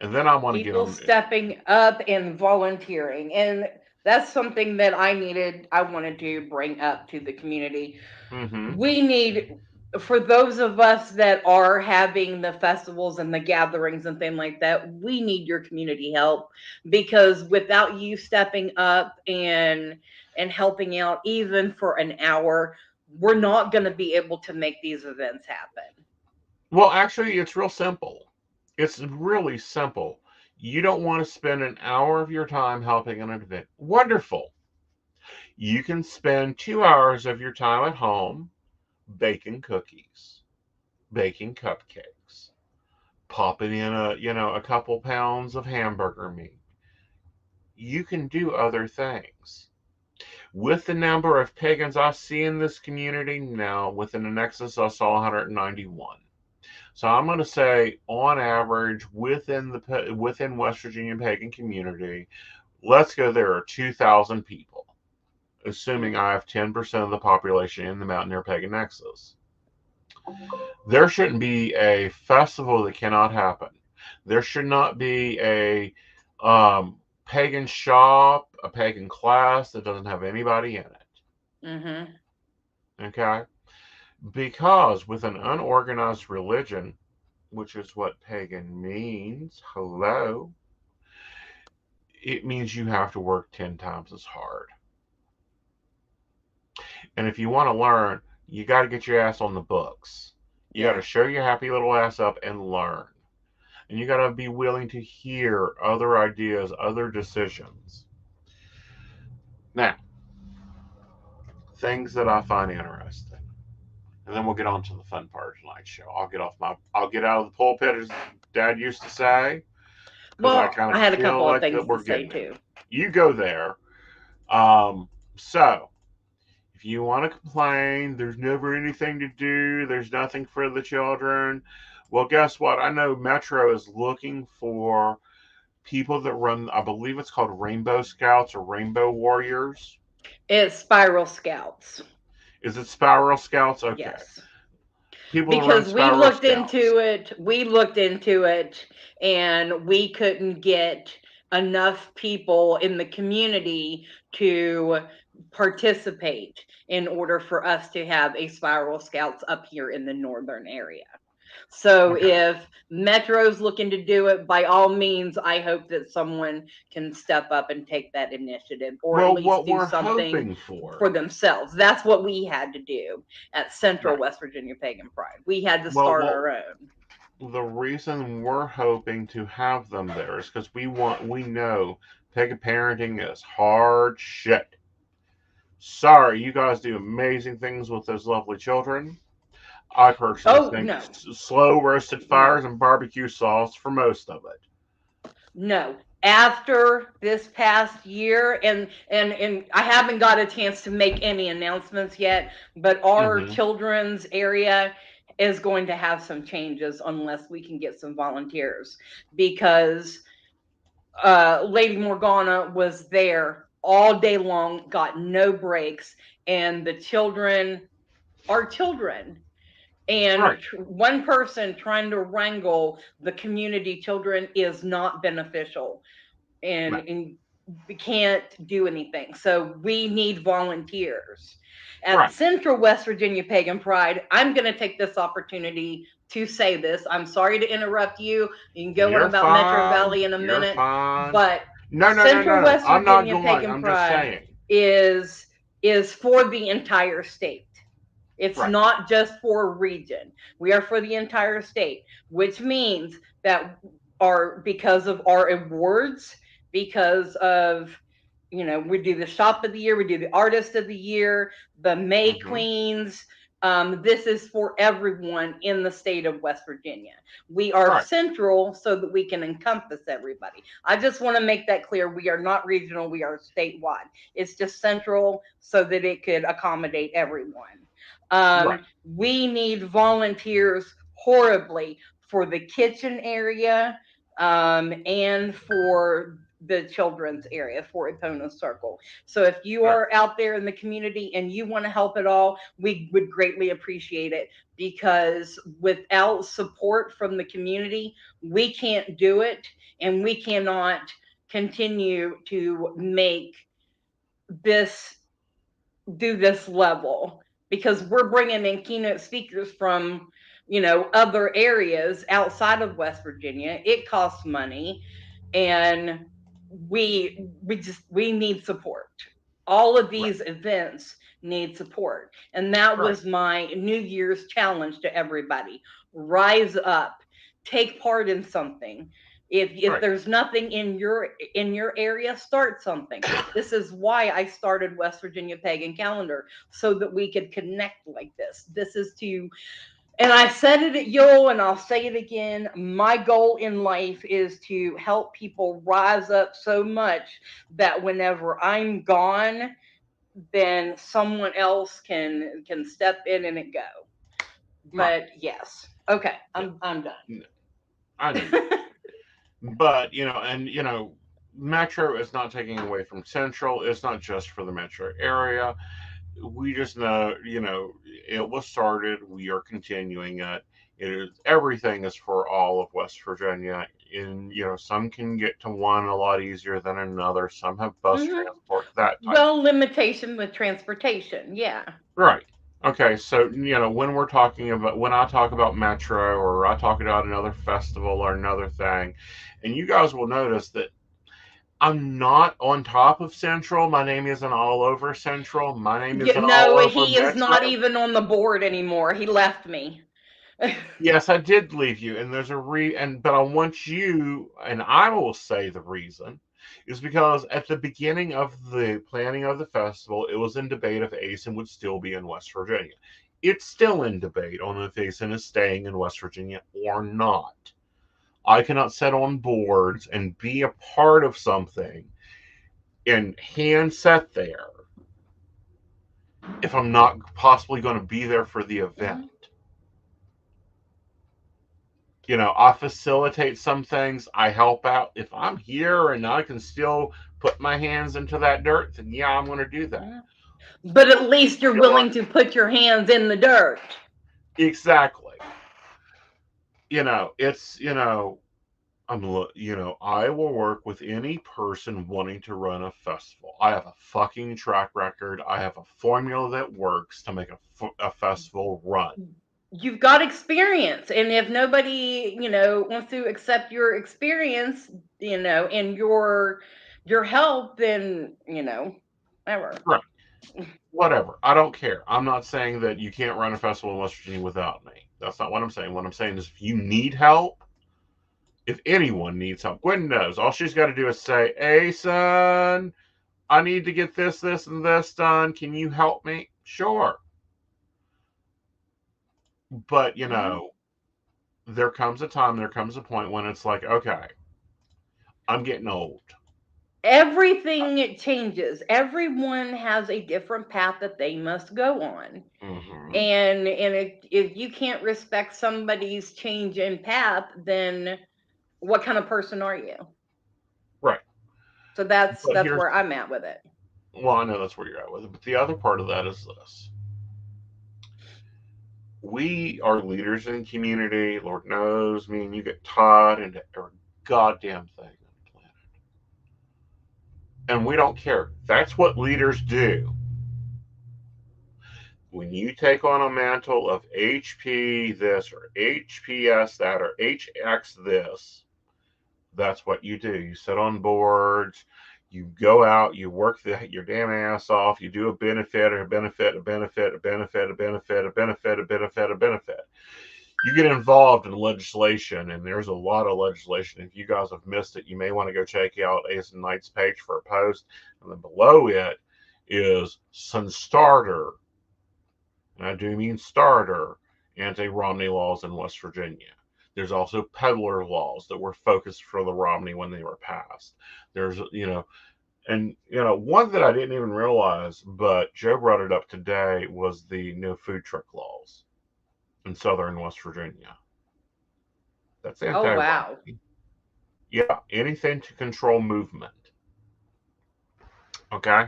And then I want to get People on. stepping up and volunteering, and that's something that I wanted to bring up to the community. Mm-hmm. We need, for those of us that are having the festivals and the gatherings and things like that, we need your community help, because without you stepping up and helping out even for an hour, we're not going to be able to make these events happen. Well, actually, it's real simple. It's really simple. You don't want to spend an hour of your time helping an event. Wonderful. You can spend 2 hours of your time at home baking cookies, baking cupcakes, popping in a couple pounds of hamburger meat. You can do other things. With the number of pagans I see in this community now, within the Nexus, I saw 191. So I'm going to say, on average, within West Virginia pagan community, let's go, there are 2,000 people, assuming I have 10% of the population in the Mountaineer Pagan Nexus. There shouldn't be a festival that cannot happen. There should not be a pagan shop, a pagan class that doesn't have anybody in it. Mm-hmm. Okay? Because with an unorganized religion, which is what pagan means, hello, it means you have to work 10 times as hard. And if you want to learn, you got to get your ass on the books. You got to show your happy little ass up and learn. And you got to be willing to hear other ideas, other decisions. Now, things that I find interesting. And then we'll get on to the fun part of tonight's show. I'll get out of the pulpit, as Dad used to say. Because I Well, kind I of had a feel couple of like things that we're to say getting it. too. You go there. So, if you want to complain, there's never anything to do, there's nothing for the children. Well, guess what? I know Metro is looking for people that run, I believe it's called Rainbow Scouts or Rainbow Warriors. It's Spiral Scouts. Is it Spiral Scouts? Okay. Yes. People that run Because Spiral Scouts. we looked into it, and we couldn't get enough people in the community to participate in order for us to have a Spiral Scouts up here in the northern area. So Okay. if Metro's looking to do it, by all means, I hope that someone can step up and take that initiative, or at Well, least what do we're something hoping for. for themselves. That's what we had to do at Central Right. West Virginia Pagan Pride. We had to Well, start our own. the reason we're hoping to have them there is because we know pagan parenting is hard shit. Sorry, you guys do amazing things with those lovely children. I personally Oh think no, slow roasted no, fires and barbecue sauce for most of it. no. after this past year, and I haven't got a chance to make any announcements yet, but our Mm-hmm. children's area is going to have some changes unless we can get some volunteers, because Lady Morgana was there all day long, got no breaks, and the children are children. And Right. one person trying to wrangle the community children is not beneficial. Right. And we can't do anything. So we need volunteers. At Right. Central West Virginia Pagan Pride, I'm going to take this opportunity to say this. I'm sorry to interrupt you. You can go on You're about Metro fine. Valley in a You're minute, fine. but No, no, no, Central no. West I'm not Virginia going. Pagan I'm just Pride saying. is is for the entire state. It's Right. not just for a region. We are for the entire state, which means that because of our awards, because of, we do the shop of the year, we do the artist of the year, the May Mm-hmm. Queens. This is for everyone in the state of West Virginia. We are Right. central so that we can encompass everybody. I just want to make that clear. We are not regional, we are statewide. It's just central so that it could accommodate everyone. Right. We need volunteers horribly for the kitchen area, and for the children's area for Epona Circle. So if you Right. are out there in the community and you want to help at all, we would greatly appreciate it, because without support from the community, we can't do it, and we cannot continue to make this do this level, because we're bringing in keynote speakers from, other areas outside of West Virginia. It costs money, and we need support. All of Right. these events need support, and that Right. was my New Year's challenge to everybody. Rise up, take part in something. If Right. there's nothing in your area, start something. This is why I started West Virginia Pagan Calendar, so that we could connect like this. This is to, and I said it at Yule and I'll say it again. My goal in life is to help people rise up so much that whenever I'm gone, then someone else can step in and it go. Right. But yes. Okay, Yeah. I'm done. I know you are. But, Metro is not taking away from Central. It's not just for the Metro area. We just know, it was started. We are continuing it. Everything is for all of West Virginia. And, some can get to one a lot easier than another. Some have bus Hmm. transport, that type. Well, limitation with transportation. Yeah. Right. Okay, so when I talk about Metro, or I talk about another festival or another thing, and you guys will notice that I'm not on top of Central. My name isn't all over Central. My name isn't all No, over he is not Metro. even on the board anymore. He left me. Yes, I did leave you, and there's a but I want you, and I will say the reason is because at the beginning of the planning of the festival, it was in debate if Aeson would still be in West Virginia. It's still in debate on if Aeson is staying in West Virginia or not. I cannot sit on boards and be a part of something and hand set there if I'm not possibly going to be there for the event. Mhm. I facilitate some things, I help out. If I'm here and I can still put my hands into that dirt, then yeah, I'm going to do that. Mhm. But at least you're You know willing what? to put your hands in the dirt. Exactly. It's, I will work with any person wanting to run a festival. I have a fucking track record. I have a formula that works to make a festival run. You've got experience, and if nobody, wants to accept your experience, and your help, then, ever. Right. Whatever. I don't care. I'm not saying that you can't run a festival in West Virginia without me. That's not what I'm saying. What I'm saying is if you need help, if anyone needs help, Gwen knows. All she's got to do is say, "Hey, son, I need to get this, this, and this done. Can you help me?" Sure. But, Mhm. there comes a time, there comes a point when it's like, okay, I'm getting old. Everything changes. Everyone has a different path that they must go on. Mm-hmm. And if you can't respect somebody's change in path, then what kind of person are you? Right. So that's But here's, where I'm at with it. well, I know that's where you're at with it, but the other part of that is this. We are leaders in the community. Lord knows, me and you get taught into every goddamn thing on the planet. And we don't care. That's what leaders do. When you take on a mantle of HP this or HPS that or HX this, that's what you do. You sit on boards, you go out, you work your damn ass off, you do a benefit, a benefit, a benefit, a benefit, a benefit, a benefit, a benefit, a benefit. You get involved in legislation, and there's a lot of legislation. If you guys have missed it, you may want to go check out Aeson Knight's page for a post. And then below it is some starter, and I do mean starter, anti-Romney laws in West Virginia. There's also peddler laws that were focused for the Romney when they were passed. There's, one that I didn't even realize, but Joe brought it up today, was the no food truck laws in southern West Virginia. That's Oh, wow. anti-Romney. Yeah, anything to control movement. Okay?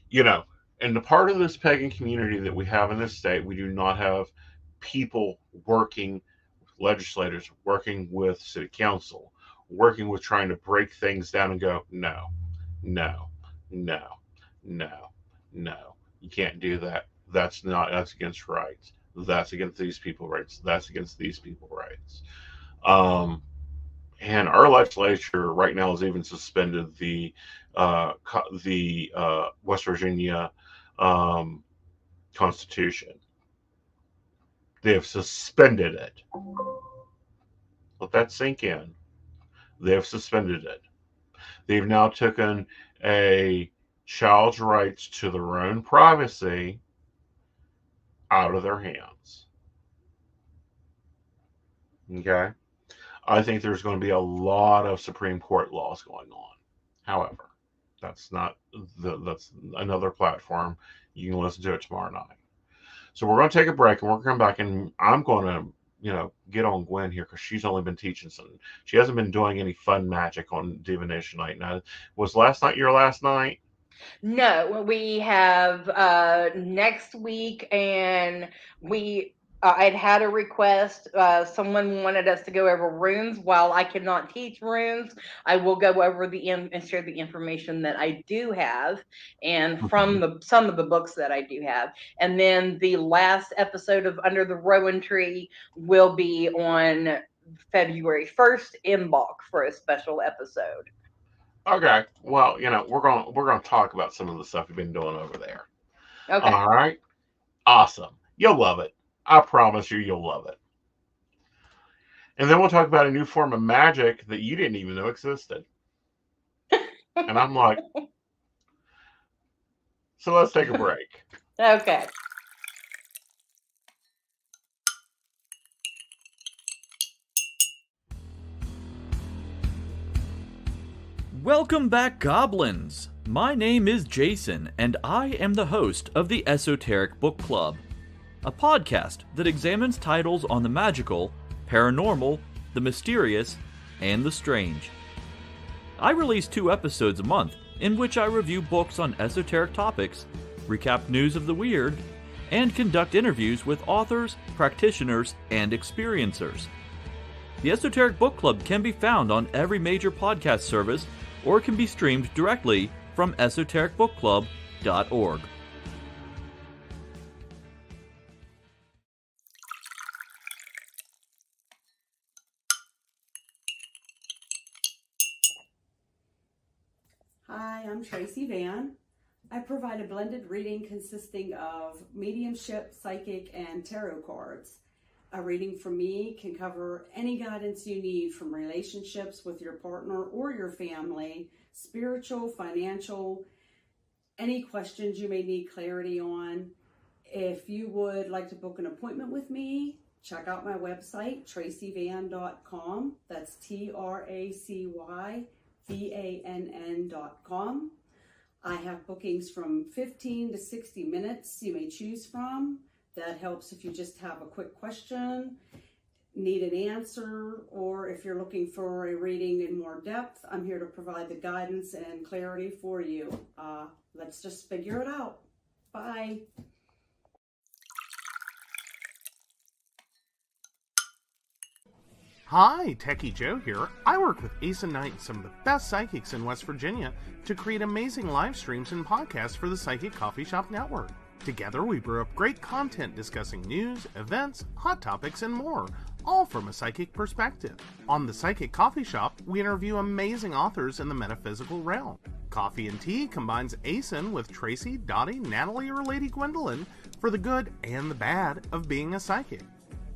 In the part of this pagan community that we have in this state, we do not have people working, legislators working with city council, working with trying to break things down and go, no, no, no, no, no. You can't do that. That's against rights. That's against these people rights. That's against these people rights. And our legislature right now has even suspended the West Virginia Constitution. They have suspended it. Let that sink in. They have suspended it. They've now taken a child's rights to their own privacy out of their hands. Okay? I think there's going to be a lot of Supreme Court laws going on. However, that's another platform. You can listen to it tomorrow night. So we're going to take a break, and we're going to come back, and I'm going to get on Gwen here, because she's only been teaching some. She hasn't been doing any fun magic on Divination Night. Now, was last night your last night? No, we have next week, and we I'd had a request. Someone wanted us to go over runes. While I cannot teach runes, I will go over and share the information that I do have, and from some of the books that I do have. And then the last episode of Under the Rowan Tree will be on February 1st in Bach for a special episode. Okay. Well, we're going to talk about some of the stuff you've been doing over there. Okay. All right. Awesome. You'll love it. I promise you'll love it. And then we'll talk about a new form of magic that you didn't even know existed. And I'm like, so let's take a break. Okay. Welcome back, Goblins! My name is Jason, and I am the host of the Esoteric Book Club, a podcast that examines titles on the magical, paranormal, the mysterious, and the strange. I release 2 episodes a month, in which I review books on esoteric topics, recap news of the weird, and conduct interviews with authors, practitioners, and experiencers. The Esoteric Book Club can be found on every major podcast service, or can be streamed directly from esotericbookclub.org. Hi, I'm Tracy Van. I provide a blended reading consisting of mediumship, psychic, and tarot cards. A reading from me can cover any guidance you need, from relationships with your partner or your family, spiritual, financial, any questions you may need clarity on. If you would like to book an appointment with me, check out my website, tracyvann.com. That's TracyVann.com. I have bookings from 15 to 60 minutes you may choose from. That helps if you just have a quick question, need an answer, or if you're looking for a reading in more depth. I'm here to provide the guidance and clarity for you. Let's just figure it out. Bye. Hi, Techie Joe here. I work with Aeson Knight, some of the best psychics in West Virginia, to create amazing live streams and podcasts for the Psychic Coffee Shop Network. Together, we brew up great content discussing news, events, hot topics, and more, all from a psychic perspective. On the Psychic Coffee Shop, we interview amazing authors in the metaphysical realm. Coffee and Tea combines Aeson with Tracy, Dottie, Natalie, or Lady Gwendolyn for the good and the bad of being a psychic.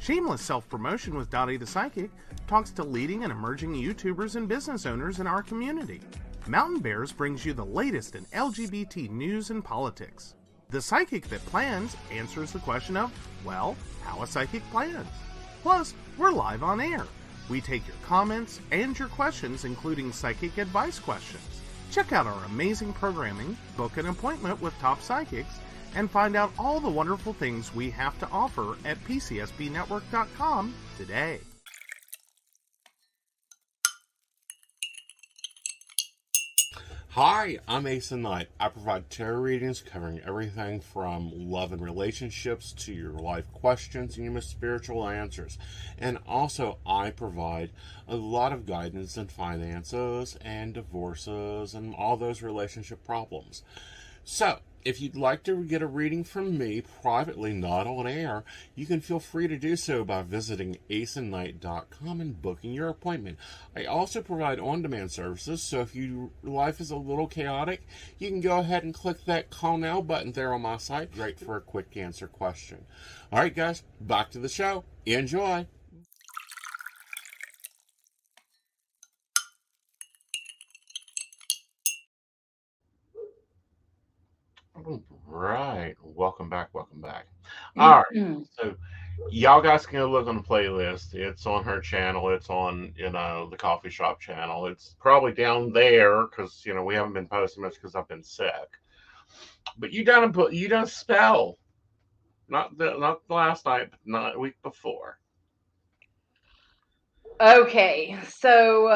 Shameless Self-Promotion with Dottie the Psychic talks to leading and emerging YouTubers and business owners in our community. Mountain Bears brings you the latest in LGBT news and politics. The Psychic That Plans answers the question of, well, how a psychic plans. Plus, we're live on air. We take your comments and your questions, including psychic advice questions. Check out our amazing programming, book an appointment with top psychics, and find out all the wonderful things we have to offer at PCSBnetwork.com today. Hi, I'm Aeson Knight. I provide tarot readings covering everything from love and relationships to your life questions and your most spiritual answers. And also, I provide a lot of guidance in finances and divorces and all those relationship problems. So, if you'd like to get a reading from me privately, not on air, you can feel free to do so by visiting aesonknight.com and booking your appointment. I also provide on-demand services, so if your life is a little chaotic, you can go ahead and click that call now button there on my site. Great for a quick answer question. All right, guys, back to the show. Enjoy. Right. Welcome back. Welcome back. All right. So y'all guys can go look on the playlist. It's on her channel. It's on, the coffee shop channel. It's probably down there because, we haven't been posting much because I've been sick. But you done a spell. Not the last night, but not a week before. Okay, so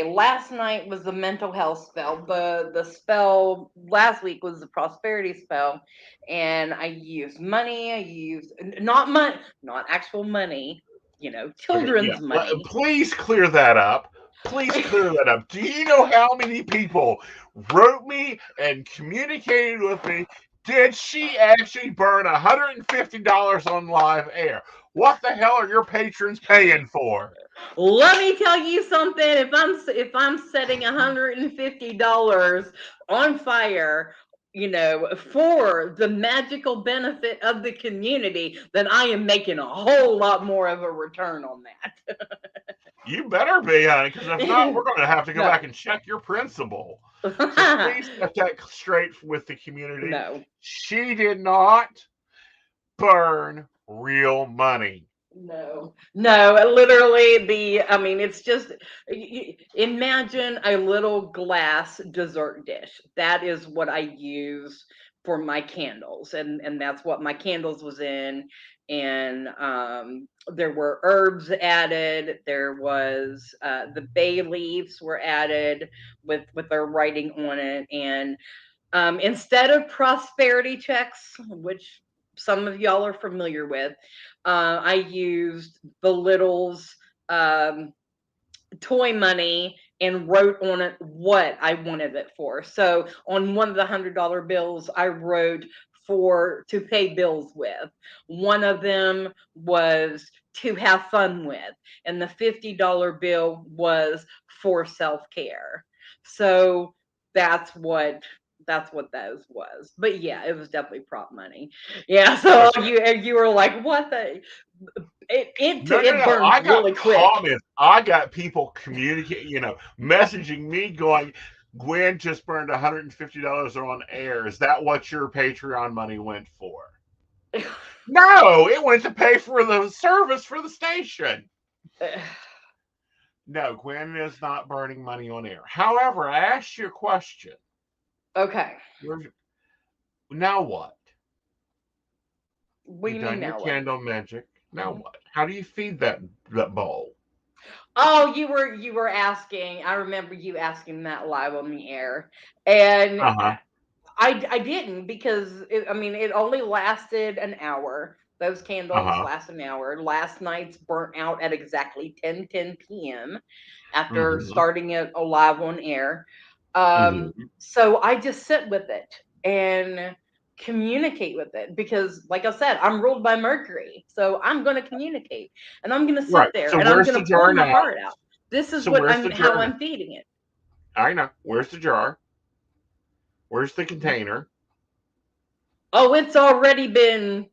last night was the mental health spell. The spell last week was the prosperity spell, and I used money. I used not actual money, children's money. Please clear that up. Please clear that up. Do you know how many people wrote me and communicated with me? Did she actually burn $150 on live air? What the hell are your patrons paying for? Let me tell you something. If I'm setting $150 on fire, for the magical benefit of the community, then I am making a whole lot more of a return on that. You better be, honey, because if not, we're going to have to go back and check your principal. So please set that straight with the community. No. She did not burn real money. No, literally it's just, imagine a little glass dessert dish. That is what I use for my candles. And that's what my candles was in. And there were herbs added. There was the bay leaves were added with their writing on it. And instead of prosperity checks, which some of y'all are familiar with, I used Belittle's toy money and wrote on it what I wanted it for. So on one of the $100 bills, I wrote to pay bills with. One of them was to have fun with, and the $50 bill was for self-care. So that's what those was. But yeah, it was definitely prop money. Yeah, so you were like, what the it burned really quick. Comments. I got people communicating, messaging me going, Gwen just burned $150 on air. Is that what your Patreon money went for? No, it went to pay for the service for the station. No, Gwen is not burning money on air. However, I asked you a question. Okay. Now what? What do You've you mean done your now? What? candle magic. Now what? How do you feed that bowl? Oh, you were asking. I remember you asking that live on the air, and Uh-huh. I didn't because it only lasted an hour. Those candles Uh-huh. last an hour. Last night's burnt out at exactly 10 p.m. after Mm-hmm. starting it live on air. Mm-hmm. So I just sit with it and communicate with it because, like I said, I'm ruled by Mercury. So I'm going to communicate and I'm going to sit Right. there So and I'm where's going the to pour jar my now? heart out. This is So what where's the how jar now? I'm feeding it. I know. Where's the jar? Where's the container? Oh, it's already been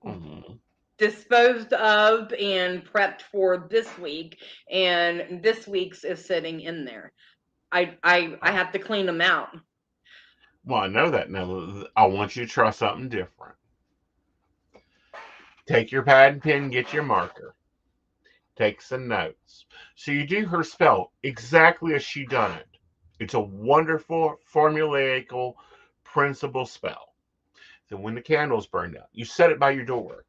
Mm-hmm. disposed of and prepped for this week, and this week's is sitting in there. I have to clean them out. Well, I know that now. I want you to try something different. Take your pad and pen, get your marker. Take some notes. So you do her spell exactly as she done it. It's a wonderful formulaical principle spell. So when the candle's burned out, you set it by your door.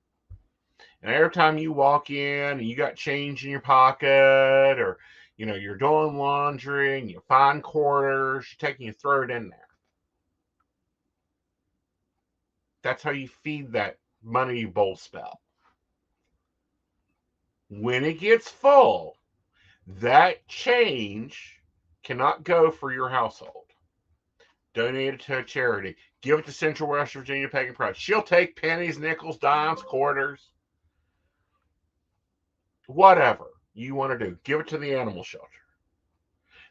And every time you walk in and you got change in your pocket, or you're doing laundry and you find quarters, you take and you throw it in there. That's how you feed that money bowl spell. When it gets full, that change cannot go for your household. Donate it to a charity. Give it to Central West Virginia Pagan Pride. She'll take pennies, nickels, dimes, quarters, whatever you want to do. Give it to the animal shelter.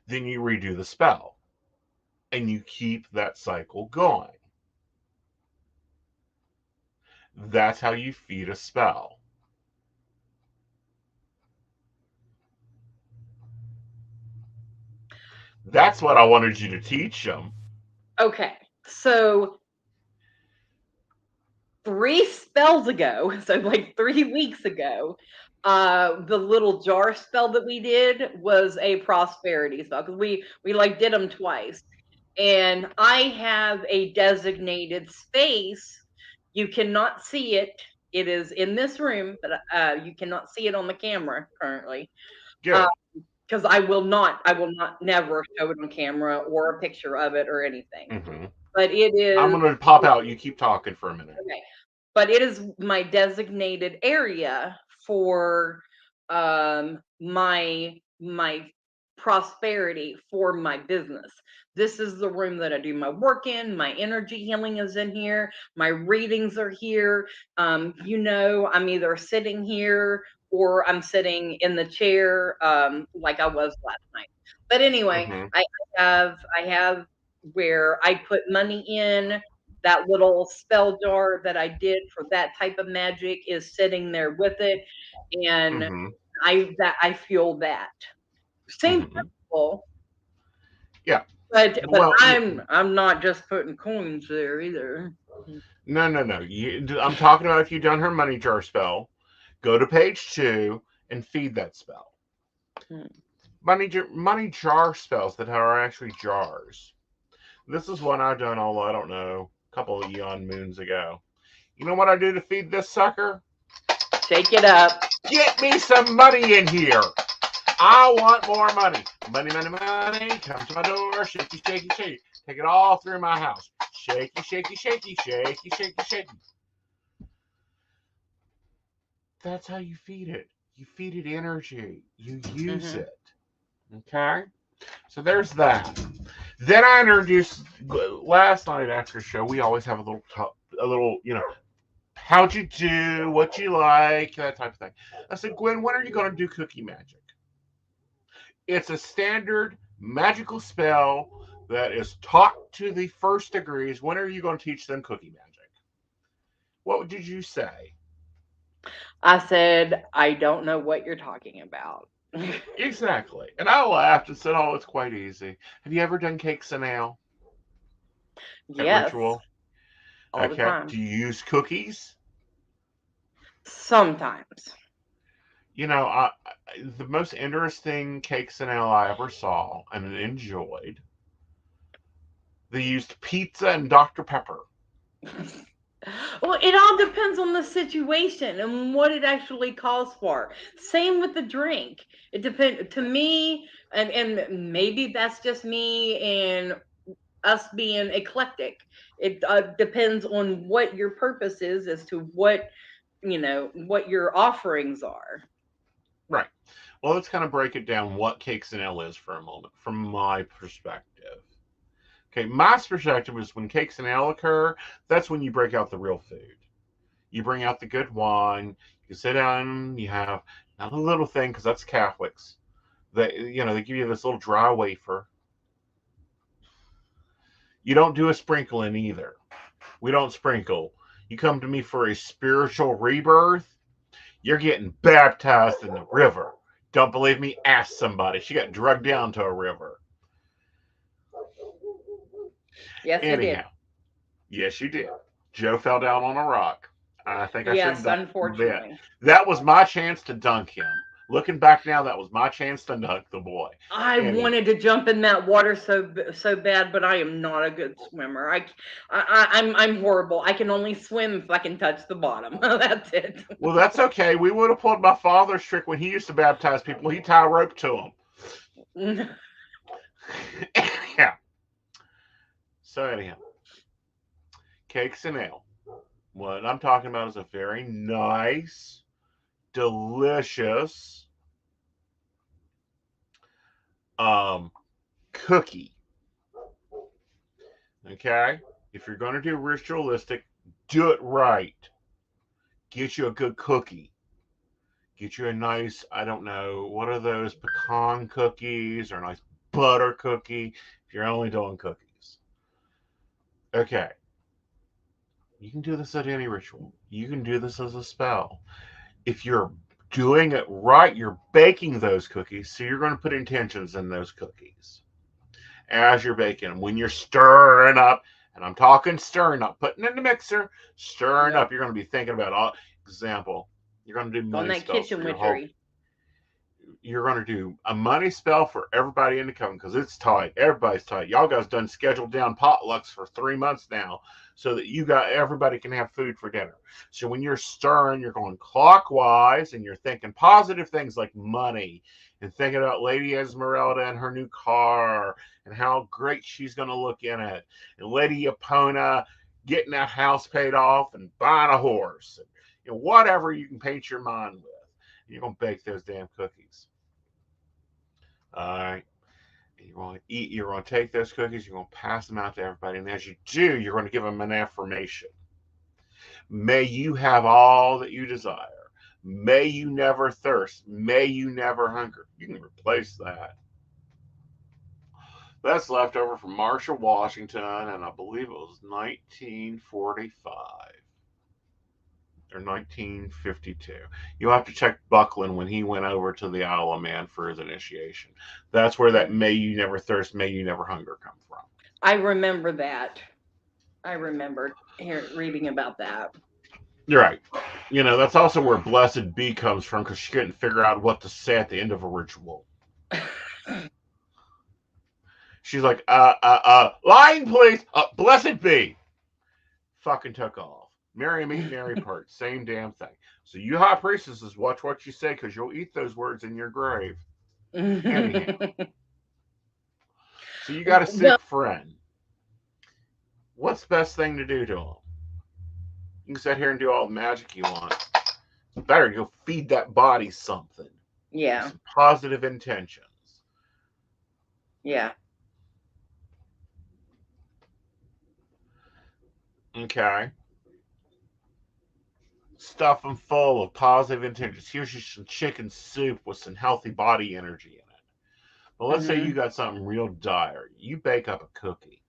Then you redo the spell and you keep that cycle going. That's how you feed a spell. That's what I wanted you to teach them. Okay, so 3 spells ago, so like 3 weeks ago, the little jar spell that we did was a prosperity spell because we like did them twice, and I have a designated space. You cannot see it. It is in this room, but you cannot see it on the camera currently. Good. Because I will not never show it on camera or a picture of it or anything. Mm-hmm. But it I'm is going to pop out. You keep talking for a minute. okay. But it is my designated area for my prosperity for my business. This is the room that I do my work in. My energy healing is in here. My readings are here. I'm either sitting here or I'm sitting in the chair like I was last night. But anyway, Mm-hmm. I have where I put money in. That little spell jar that I did for that type of magic is sitting there with it, and Mm-hmm. I feel that same Mm-hmm. principle. Yeah. But Well, I'm not just putting coins there either. no. I'm talking about if you've done her money jar spell, go to page 2 and feed that spell. Hmm. Money jar spells that are actually jars. This is one I've done, I don't know, a couple of eon moons ago. You know what I do to feed this sucker? Shake it up. Get me some money in here. I want more money. Money, money, money. Come to my door. Shaky, shaky, shaky. Take it all through my house. Shaky, shaky, shaky, shaky, shaky, shaky. That's how you feed it. You feed it energy. You use Mm-hmm. it. Okay? So there's that. Then I introduced last night after the show. We always have a little, how'd you do, what you like, that type of thing. I said, Gwen, when are you going to do cookie magic? It's a standard magical spell that is taught to the first degrees. When are you going to teach them cookie magic? What did you say? I said I don't know what you're talking about. Exactly. And I laughed and said, oh, it's quite easy. Have you ever done cakes and ale at Yes, Ritual? all the Okay. time. Do you use cookies? Sometimes. The most interesting cakes and ale I ever saw and enjoyed, they used pizza and Dr. Pepper. Well, it all depends on the situation and what it actually calls for. Same with the drink. It depends to me, and maybe that's just me and us being eclectic. It depends on what your purpose is as to what your offerings are. Right. Well, let's kind of break it down what cakes and ale is for a moment from my perspective. Okay, my perspective is when cakes and ale occur, that's when you break out the real food. You bring out the good wine, you sit down, you have not a little thing, because that's Catholics. They give you this little dry wafer. You don't do a sprinkling either. We don't sprinkle. You come to me for a spiritual rebirth, you're getting baptized in the river. Don't believe me? Ask somebody. She got drugged down to a river. Yes, it did. Anyhow, yes, you did. Joe fell down on a rock. I think I should have Yes, done that. unfortunately. That was my chance to dunk him. Looking back now, that was my chance to dunk the boy. I wanted to jump in that water so bad, but I am not a good swimmer. I'm horrible. I can only swim if I can touch the bottom. That's it. Well, that's okay. We would have pulled my father's trick when he used to baptize people. He'd tie a rope to them. Yeah. So anyhow, cakes and ale. What I'm talking about is a very nice, delicious cookie. Okay? If you're going to do ritualistic, do it right. Get you a good cookie. Get you a nice, I don't know, what are those pecan cookies or a nice butter cookie if you're only doing cookies. Okay. You can do this at any ritual. You can do this as a spell. If you're doing it right, you're baking those cookies, so you're going to put intentions in those cookies as you're baking them. When you're stirring up, and I'm talking stirring up, putting in the mixer, stirring up, you're going to be thinking about all. Example, you're going to do money On that spells kitchen for your witchery. you're going to do a money spell for everybody in the coven because it's tight. Everybody's tight. Y'all guys done scheduled down potlucks for 3 months now so that everybody can have food for dinner. So when you're stirring, you're going clockwise and you're thinking positive things like money and thinking about Lady Esmeralda and her new car and how great she's going to look in it, and Lady Epona getting that house paid off and buying a horse, and whatever you can paint your mind with. You're going to bake those damn cookies. All right. You're going to eat. You're going to take those cookies. You're going to pass them out to everybody. And as you do, you're going to give them an affirmation. May you have all that you desire. May you never thirst. May you never hunger. You can replace that. That's left over from Marshall Washington, and I believe it was 1945. Or 1952. You'll have to check Buckland when he went over to the Isle of Man for his initiation. That's where that "May you never thirst, may you never hunger" come from. I remember that. I remember reading about that. You're right. That's also where "Blessed Be" comes from because she couldn't figure out what to say at the end of a ritual. She's like, line please, blessed be. Fucking took off. Mary meet, Mary part. Same damn thing. So you high priestesses, watch what you say because you'll eat those words in your grave. Anyhow. So you got a sick friend. What's the best thing to do to them? You can sit here and do all the magic you want. It's better go feed that body something. Yeah. Some positive intentions. Yeah. Okay. Stuff them full of positive intentions. Here's just some chicken soup with some healthy body energy in it. But let's say you got something real dire. You bake up a cookie.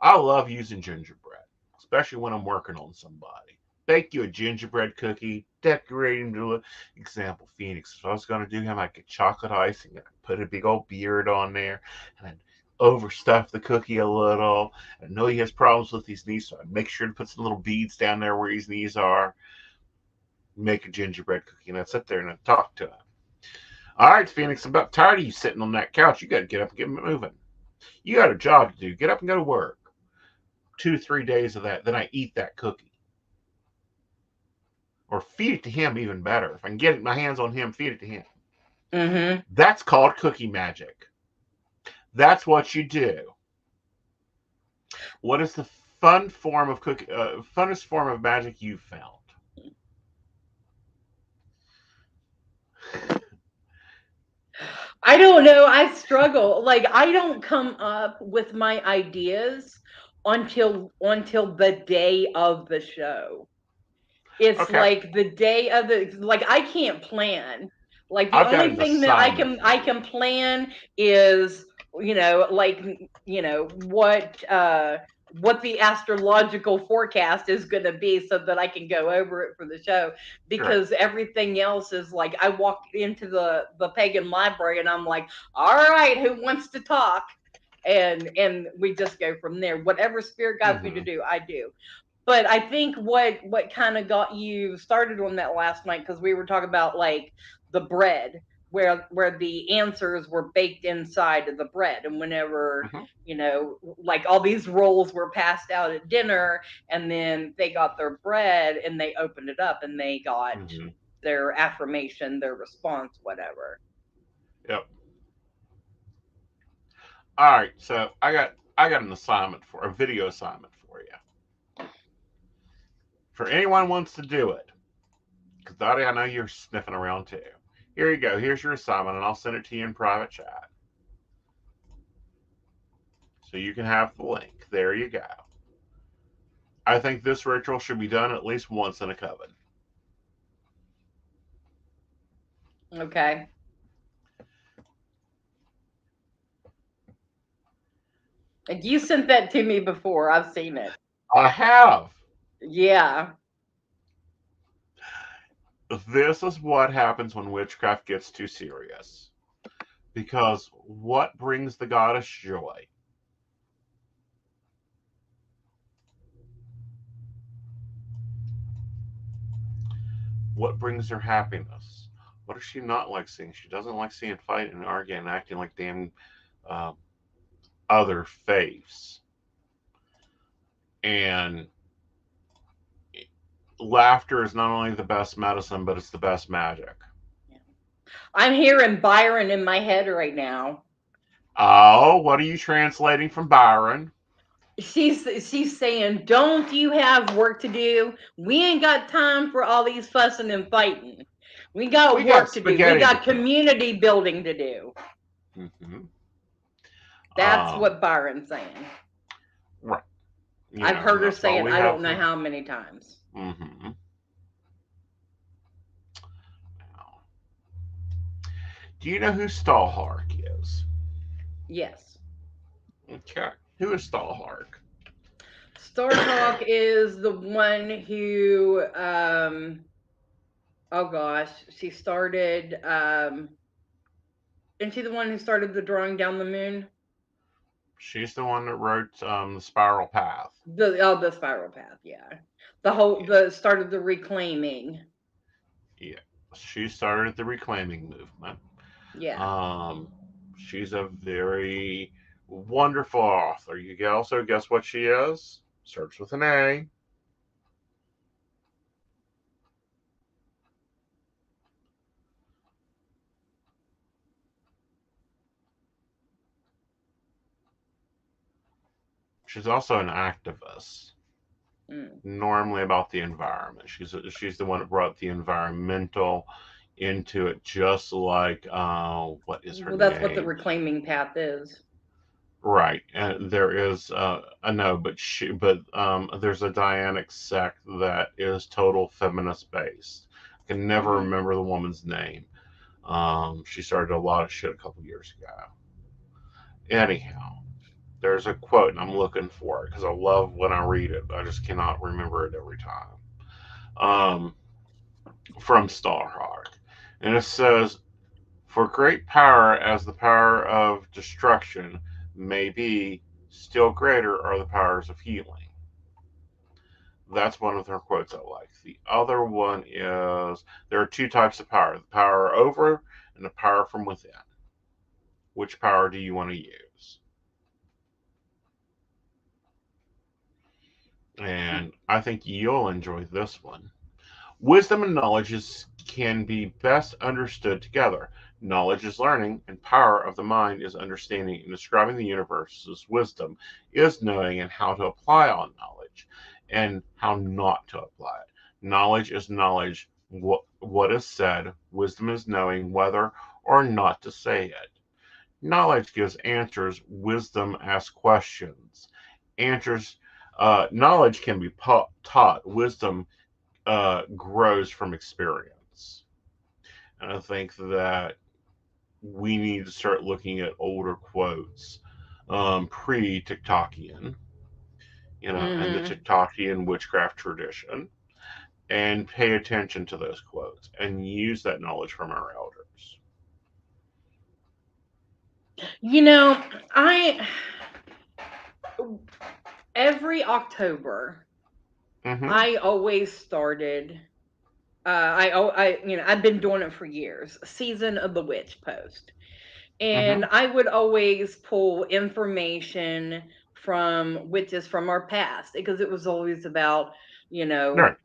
I love using gingerbread, especially when I'm working on somebody. Bake you a gingerbread cookie, decorate him to example, Phoenix. If I was going to do him, I'd get chocolate icing, I'd put a big old beard on there, and I'd overstuff the cookie a little. I know he has problems with his knees, so I'd make sure to put some little beads down there where his knees are. make a gingerbread cookie, and I'd sit there and I'd talk to him. All right, Phoenix, I'm about tired of you sitting on that couch. You got to get up and get moving. You got a job to do. Get up and go to work. 2 to 3 days of that, then I eat that cookie. Or feed it to him, even better. If I can get my hands on him, feed it to him. Mm-hmm. That's called cookie magic. That's what you do. What is the funnest form of magic you've found? I don't know. I struggle. Like, I don't come up with my ideas until the day of the show. It's Okay, like the day of the, like, I can't plan. Like, the I've got only an thing that assignment for I you. can plan is, like, what the astrological forecast is going to be, so that I can go over it for the show. Right. Because everything else is like, I walk into the pagan library and I'm like, all right, who wants to talk? And we just go from there. Whatever spirit guides me to Mm-hmm. do, I do. But I think what kind of got you started on that last night, because we were talking about, like, the bread, where the answers were baked inside of the bread. And whenever, Mm-hmm. like, all these rolls were passed out at dinner, and then they got their bread and they opened it up and they got Mm-hmm. their affirmation, their response, whatever. Yep. All right. So I got an assignment for a video assignment for you. For anyone who wants to do it, because Dottie, I know you're sniffing around too. Here you go. Here's your assignment, and I'll send it to you in private chat, so you can have the link. There you go. I think this ritual should be done at least once in a coven. Okay. Like, you sent that to me before. I've seen it. I have. Yeah. This is what happens when witchcraft gets too serious. Because what brings the goddess joy? What brings her happiness? What does she not like seeing? She doesn't like seeing fighting and arguing and acting like damn uh, other faiths. And laughter is not only the best medicine, but it's the best magic. I'm hearing Byron in my head right now. Oh, what are you translating from Byron? She's saying, "Don't you have work to do? We ain't got time for all these fussing and fighting. We got We got work to do. We spaghetti to got cook. community building to do." Mm-hmm. That's what Byron's saying. Right. I've heard her That's say all it, we I have don't know for. how many times. Mm-hmm. Do you know who Stallhark is? Yes. Okay. Who is Stallhark? Starhawk is the one who, oh gosh, she started, isn't she the one who started the Drawing Down the Moon? She's the one that wrote the Spiral Path. The Spiral Path, yeah. The start of the Reclaiming. Yeah. She started the reclaiming movement. Yeah. She's a very wonderful author. You also guess what she is? Starts with an A. She's also an activist. Normally about the environment. She's the one that brought the environmental into it, just like what is her Well, that's what the name? Reclaiming Path is. Right, and there is I know, but there's a Dianic sect that is total feminist based. I can never remember the woman's name. She started a lot of shit a couple years ago. Anyhow, there's a quote, and I'm looking for it because I love when I read it, but I just cannot remember it every time. Um, from Starhawk, and it says, "For great power as the power of destruction may be, still greater are the powers of healing. That's one of her quotes I like. The other one is there are two types of power: the power over and the power from within. Which power do you want to use? And I think you'll enjoy this one. Wisdom and can be best understood together. Knowledge is learning, and power of the mind is understanding and describing the universe's wisdom is knowing and how to apply all knowledge and how not to apply it. Knowledge is knowledge what is said. Wisdom is knowing whether or not to say it. Knowledge gives answers. Wisdom asks questions. Answers. Knowledge can be taught. Wisdom grows from experience. And I think that we need to start looking at older quotes, pre-TikTokian, and the Mm-hmm. TikTokian witchcraft tradition, and pay attention to those quotes and use that knowledge from our elders. I every October Mm-hmm. I always started. I've been doing it for years. Season of the Witch post, Mm-hmm. and I would always pull information from witches from our past because it was always about you know Right.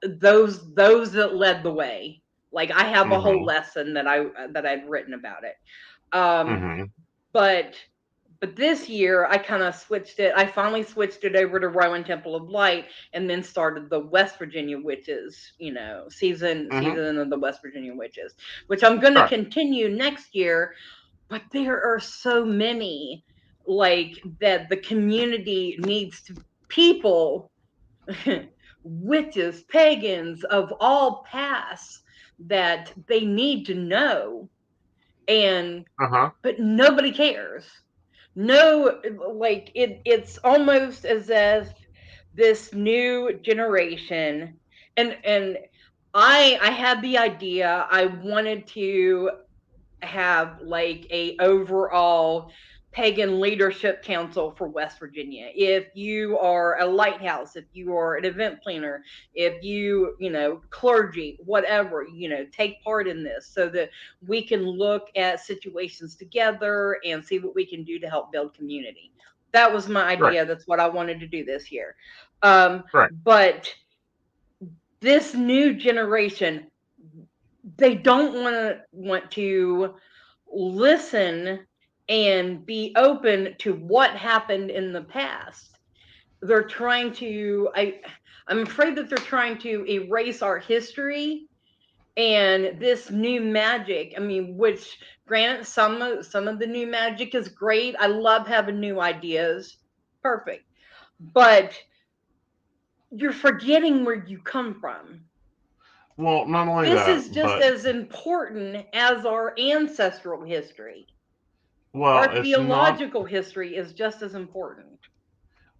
those that led the way. Like I have a whole Mm-hmm. lesson that I'd written about it. Um, Mm-hmm. but but this year I kind of switched it. I finally switched it over to Rowan Temple of Light, and then started the West Virginia Witches, Mm-hmm. season of the West Virginia Witches, which I'm going to Right. continue next year. But there are so many like that the community needs to people, witches, pagans of all paths that they need to know, and Uh-huh. but nobody cares. No, like it's almost as if this new generation, and I had the idea. I wanted to have like a overall pagan leadership council for West Virginia. If you are a lighthouse, if you are an event planner, if clergy, whatever, take part in this so that we can look at situations together and see what we can do to help build community. That was my Right. idea. That's what I wanted to do this year. Um, Right. but this new generation, they don't want to listen and be open to what happened in the past. They're trying to I'm afraid that they're trying to erase our history and this new magic. I mean, which granted some of the new magic is great. I love having new ideas. Perfect. But you're forgetting where you come from. Well, not only This that, is just but as important as our ancestral history. well, Our it's not. theological history is just as important.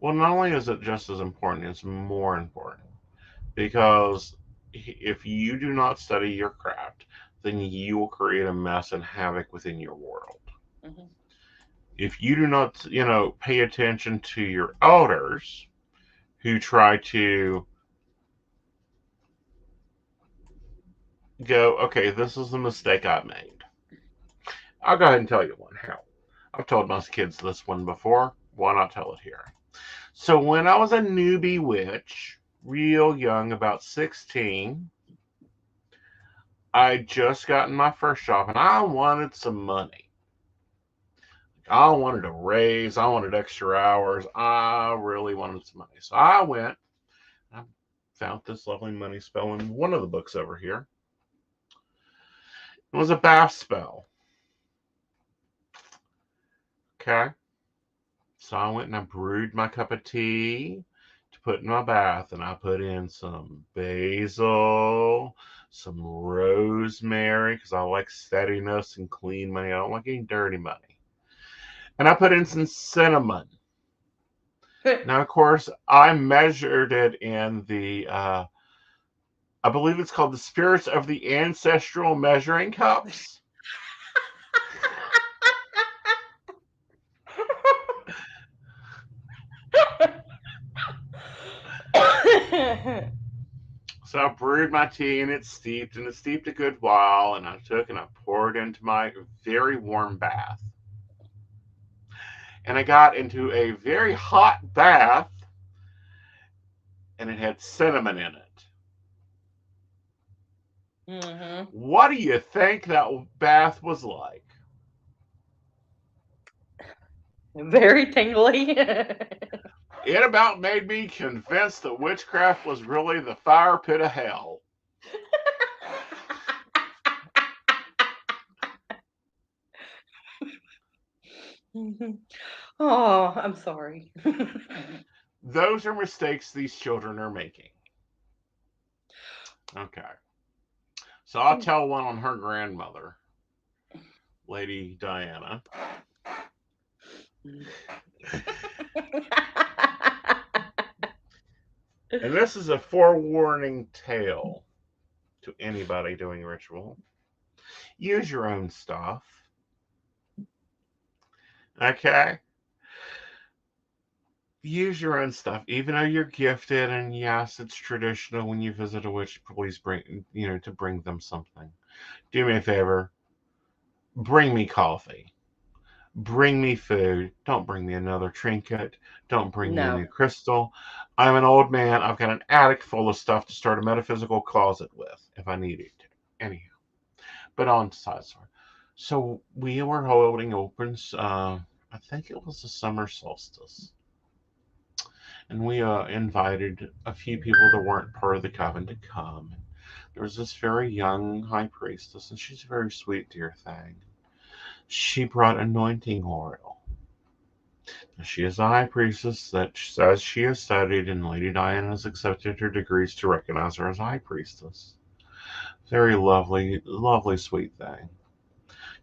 Well, not only is it just as important, it's more important because if you do not study your craft, then you will create a mess and havoc within your world. Mhm. If you do not, pay attention to your elders who try to go, okay, this is the mistake I made. I'll go ahead and tell you one. Hell, I've told most kids this one before. Why not tell it here? So when I was a newbie witch, real young, about 16, I just gotten my first job and I wanted some money. I wanted a raise. I wanted extra hours. I really wanted some money. So I went, I found this lovely money spell in one of the books over here. It was a bath spell. Okay. So I went and I brewed my cup of tea to put in my bath, and I put in some basil, some rosemary, because I like steadiness and clean money. I don't like any dirty money. And I put in some cinnamon. Now, of course, I measured it in I believe it's called the Spirits of the Ancestral Measuring Cups. So I brewed my tea and it steeped a good while, and I took and I poured into my very warm bath. And I got into a very hot bath, and it had cinnamon in it. Mm-hmm. What do you think that bath was like? Very tingly. It about made me convinced that witchcraft was really the fire pit of hell. Oh, I'm sorry. Those are mistakes these children are making. Okay. So I'll tell one on her grandmother, Lady Diana. And this is a forewarning tale to anybody doing ritual. Use your own stuff. Okay? Use your own stuff. Even though you're gifted, and yes, it's traditional when you visit a witch, please bring, to bring them something. Do me a favor. Bring me coffee. Bring me food. Don't bring me another trinket. Don't bring me a No. new crystal. I'm an old man. I've got an attic full of stuff to start a metaphysical closet with if I needed to. Anyhow. But on to side story. So we were holding opens. I think it was the summer solstice, and we invited a few people that weren't part of the coven to come. There was this very young high priestess, and she's a very sweet, dear thing. She brought anointing oil. She is a high priestess that says she has studied, and Lady Diana has accepted her degrees to recognize her as high priestess. Very lovely, lovely, sweet thing.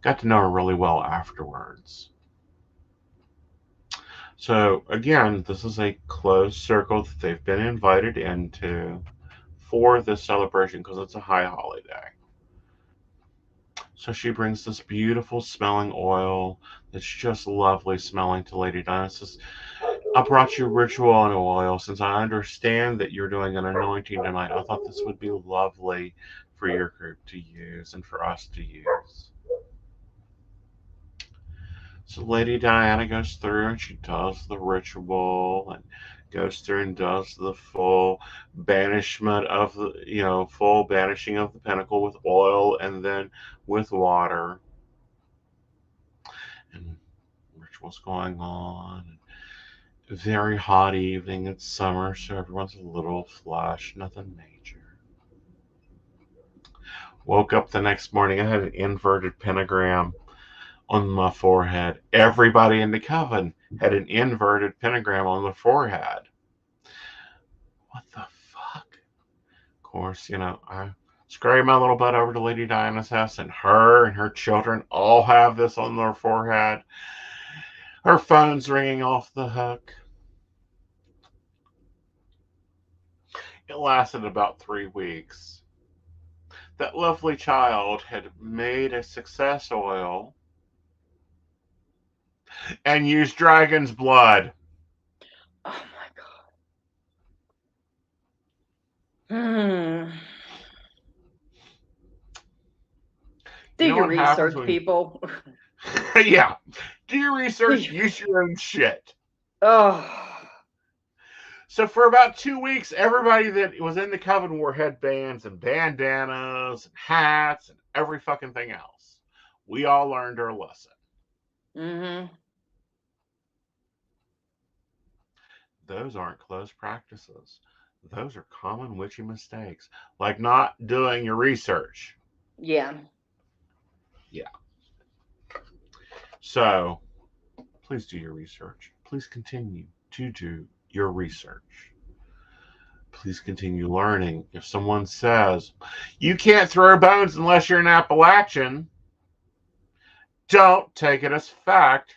Got to know her really well afterwards. So, again, this is a closed circle that they've been invited into for this celebration because it's a high holiday. So she brings this beautiful smelling oil that's just lovely smelling to Lady Diana. Says, I brought you ritual and oil since I understand that you're doing an anointing tonight. I thought this would be lovely for your group to use and for us to use. So Lady Diana goes through and she does the ritual and goes through and does the full banishment of full banishing of the pentacle with oil and then with water. And rituals going on. Very hot evening. It's summer, so everyone's a little flushed. Nothing major. Woke up the next morning. I had an inverted pentagram on my forehead. Everybody in the coven had an inverted pentagram on their forehead. What the fuck? Of course, I scurried my little butt over to Lady Diana's house, and her children all have this on their forehead. Her phone's ringing off the hook. It lasted about 3 weeks. That lovely child had made a success oil and used dragon's blood. Oh my god. Do your research, people. Yeah. Do your research, use your own shit. Oh. So for about 2 weeks, everybody that was in the coven wore headbands and bandanas and hats and every fucking thing else. We all learned our lesson. Mm-hmm. Those aren't closed practices. Those are common witchy mistakes. Like not doing your research. Yeah. Yeah. So, please do your research. Please continue to do your research. Please continue learning. If someone says, you can't throw bones unless you're an Appalachian, don't take it as fact.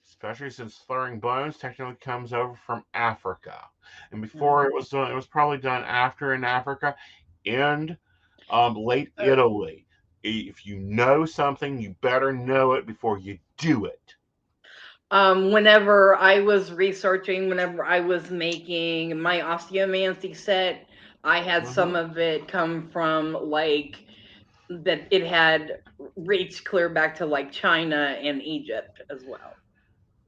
Especially since throwing bones technically comes over from Africa. And before it was done, it was probably done after in Africa and late Italy. If you know something, you better know it before you do it. Whenever I was researching, whenever I was making my osteomancy set, I had some of it come from like that it had reached clear back to like China and Egypt as well.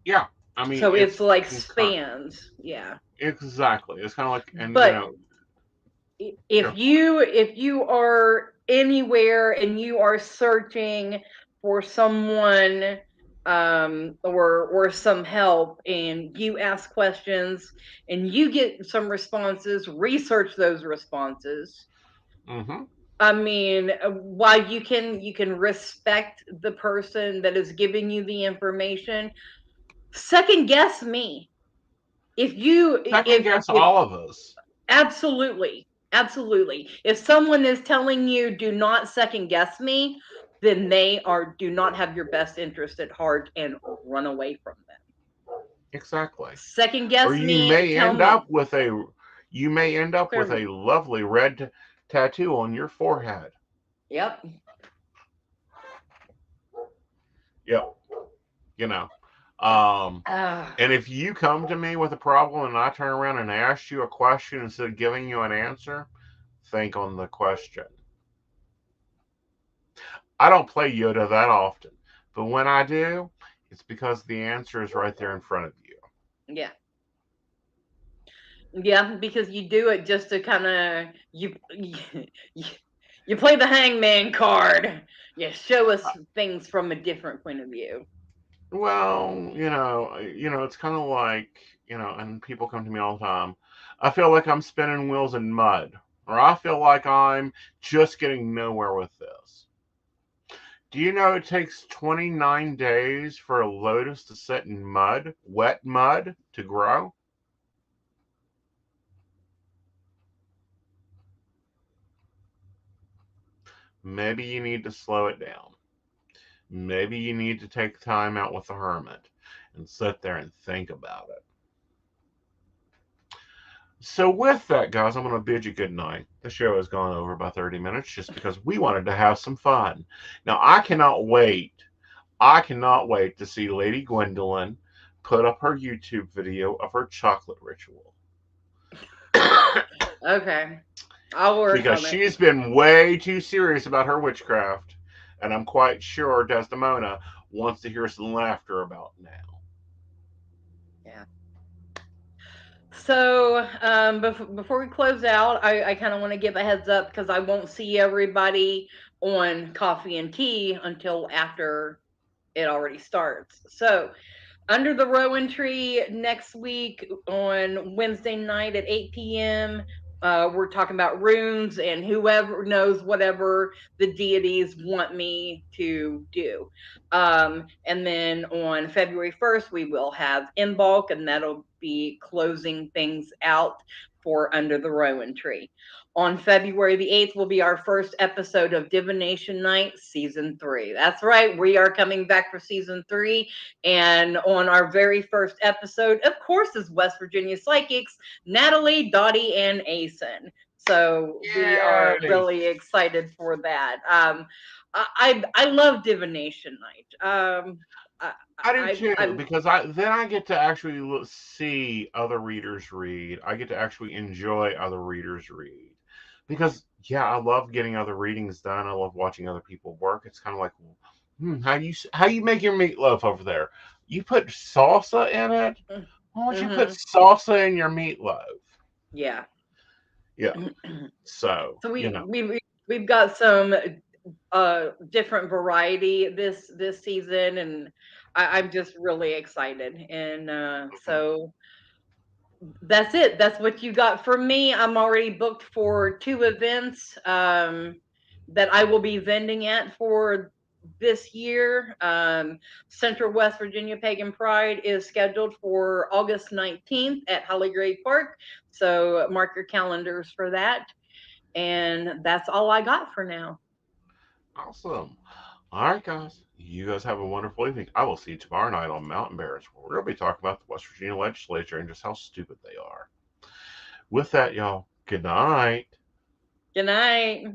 Yeah, I mean So it's it's like spans, yeah. exactly. It's kind of like, and But if sure. you are anywhere and you are searching for someone or some help, and you ask questions and you get some responses, research those responses. Mm-hmm. I mean, while you can respect the person that is giving you the information, second guess me. If you Second guess if all of us. Absolutely. Absolutely. If someone is telling you do not second guess me, then they do not have your best interest at heart, and run away from them. Exactly. Second Or guess me, tell me. You may end up with Clairvoyant. a lovely red tattoo on your forehead. Yep. Yep. You know. Um Ah, and if you come to me with a problem and I turn around and ask you a question instead of giving you an answer, think on the question. I don't play Yoda that often, but when I do, it's because the answer is right there in front of you. yeah. Yeah, because you do it just to kind of you play the hangman card. You show us things from a different point of view. Well, it's kind of like, and people come to me all the time. I feel like I'm spinning wheels in mud, or I feel like I'm just getting nowhere with this. Do you know it takes 29 days for a lotus to sit in mud, wet mud, to grow? Maybe you need to slow it down. Maybe you need to take time out with the hermit and sit there and think about it. So, with that, guys, I'm going to bid you good night. The show has gone over by 30 minutes just because we wanted to have some fun. Now, I cannot wait. I cannot wait to see Lady Gwendolyn put up her YouTube video of her chocolate ritual. Okay. I'll work Because on it. she's been way too serious about her witchcraft. And I'm quite sure Desdemona wants to hear some laughter about now. Yeah. So, before we close out, I kind of want to give a heads up because I won't see everybody on coffee and tea until after it already starts. So, under the Rowan Tree next week on Wednesday night at 8 p.m. We're talking about runes and whoever knows whatever the deities want me to do. And then on February 1st, we will have in bulk, and that'll be closing things out for Under the Rowan Tree. On February the 8th will be our first episode of Divination Night Season 3. That's right, we are coming back for Season 3. And on our very first episode, of course, is West Virginia Psychics, Natalie, Dottie, and Aeson. So we are Yay! really excited for that. I love Divination Night. I do too, I because I get to actually see other readers read. I get to actually enjoy other readers read. Because yeah, I love getting other readings done. I love watching other people work. It's kind of like, how you make your meatloaf over there? You put salsa in it? Why don't you put mm-hmm. salsa in your meatloaf? Yeah. Yeah. So So we've got some different variety this season, and I'm just really excited. And so that's it. That's what you got from me. I'm already booked for 2 events that I will be vending at for this year. Central West Virginia Pagan Pride is scheduled for August 19th at Holly Gray Park. So mark your calendars for that. And that's all I got for now. awesome. All right, guys. You guys have a wonderful evening. I will see you tomorrow night on Mountain Bears, where we're going to be talking about the West Virginia legislature and just how stupid they are. With that, y'all, good night. Good night.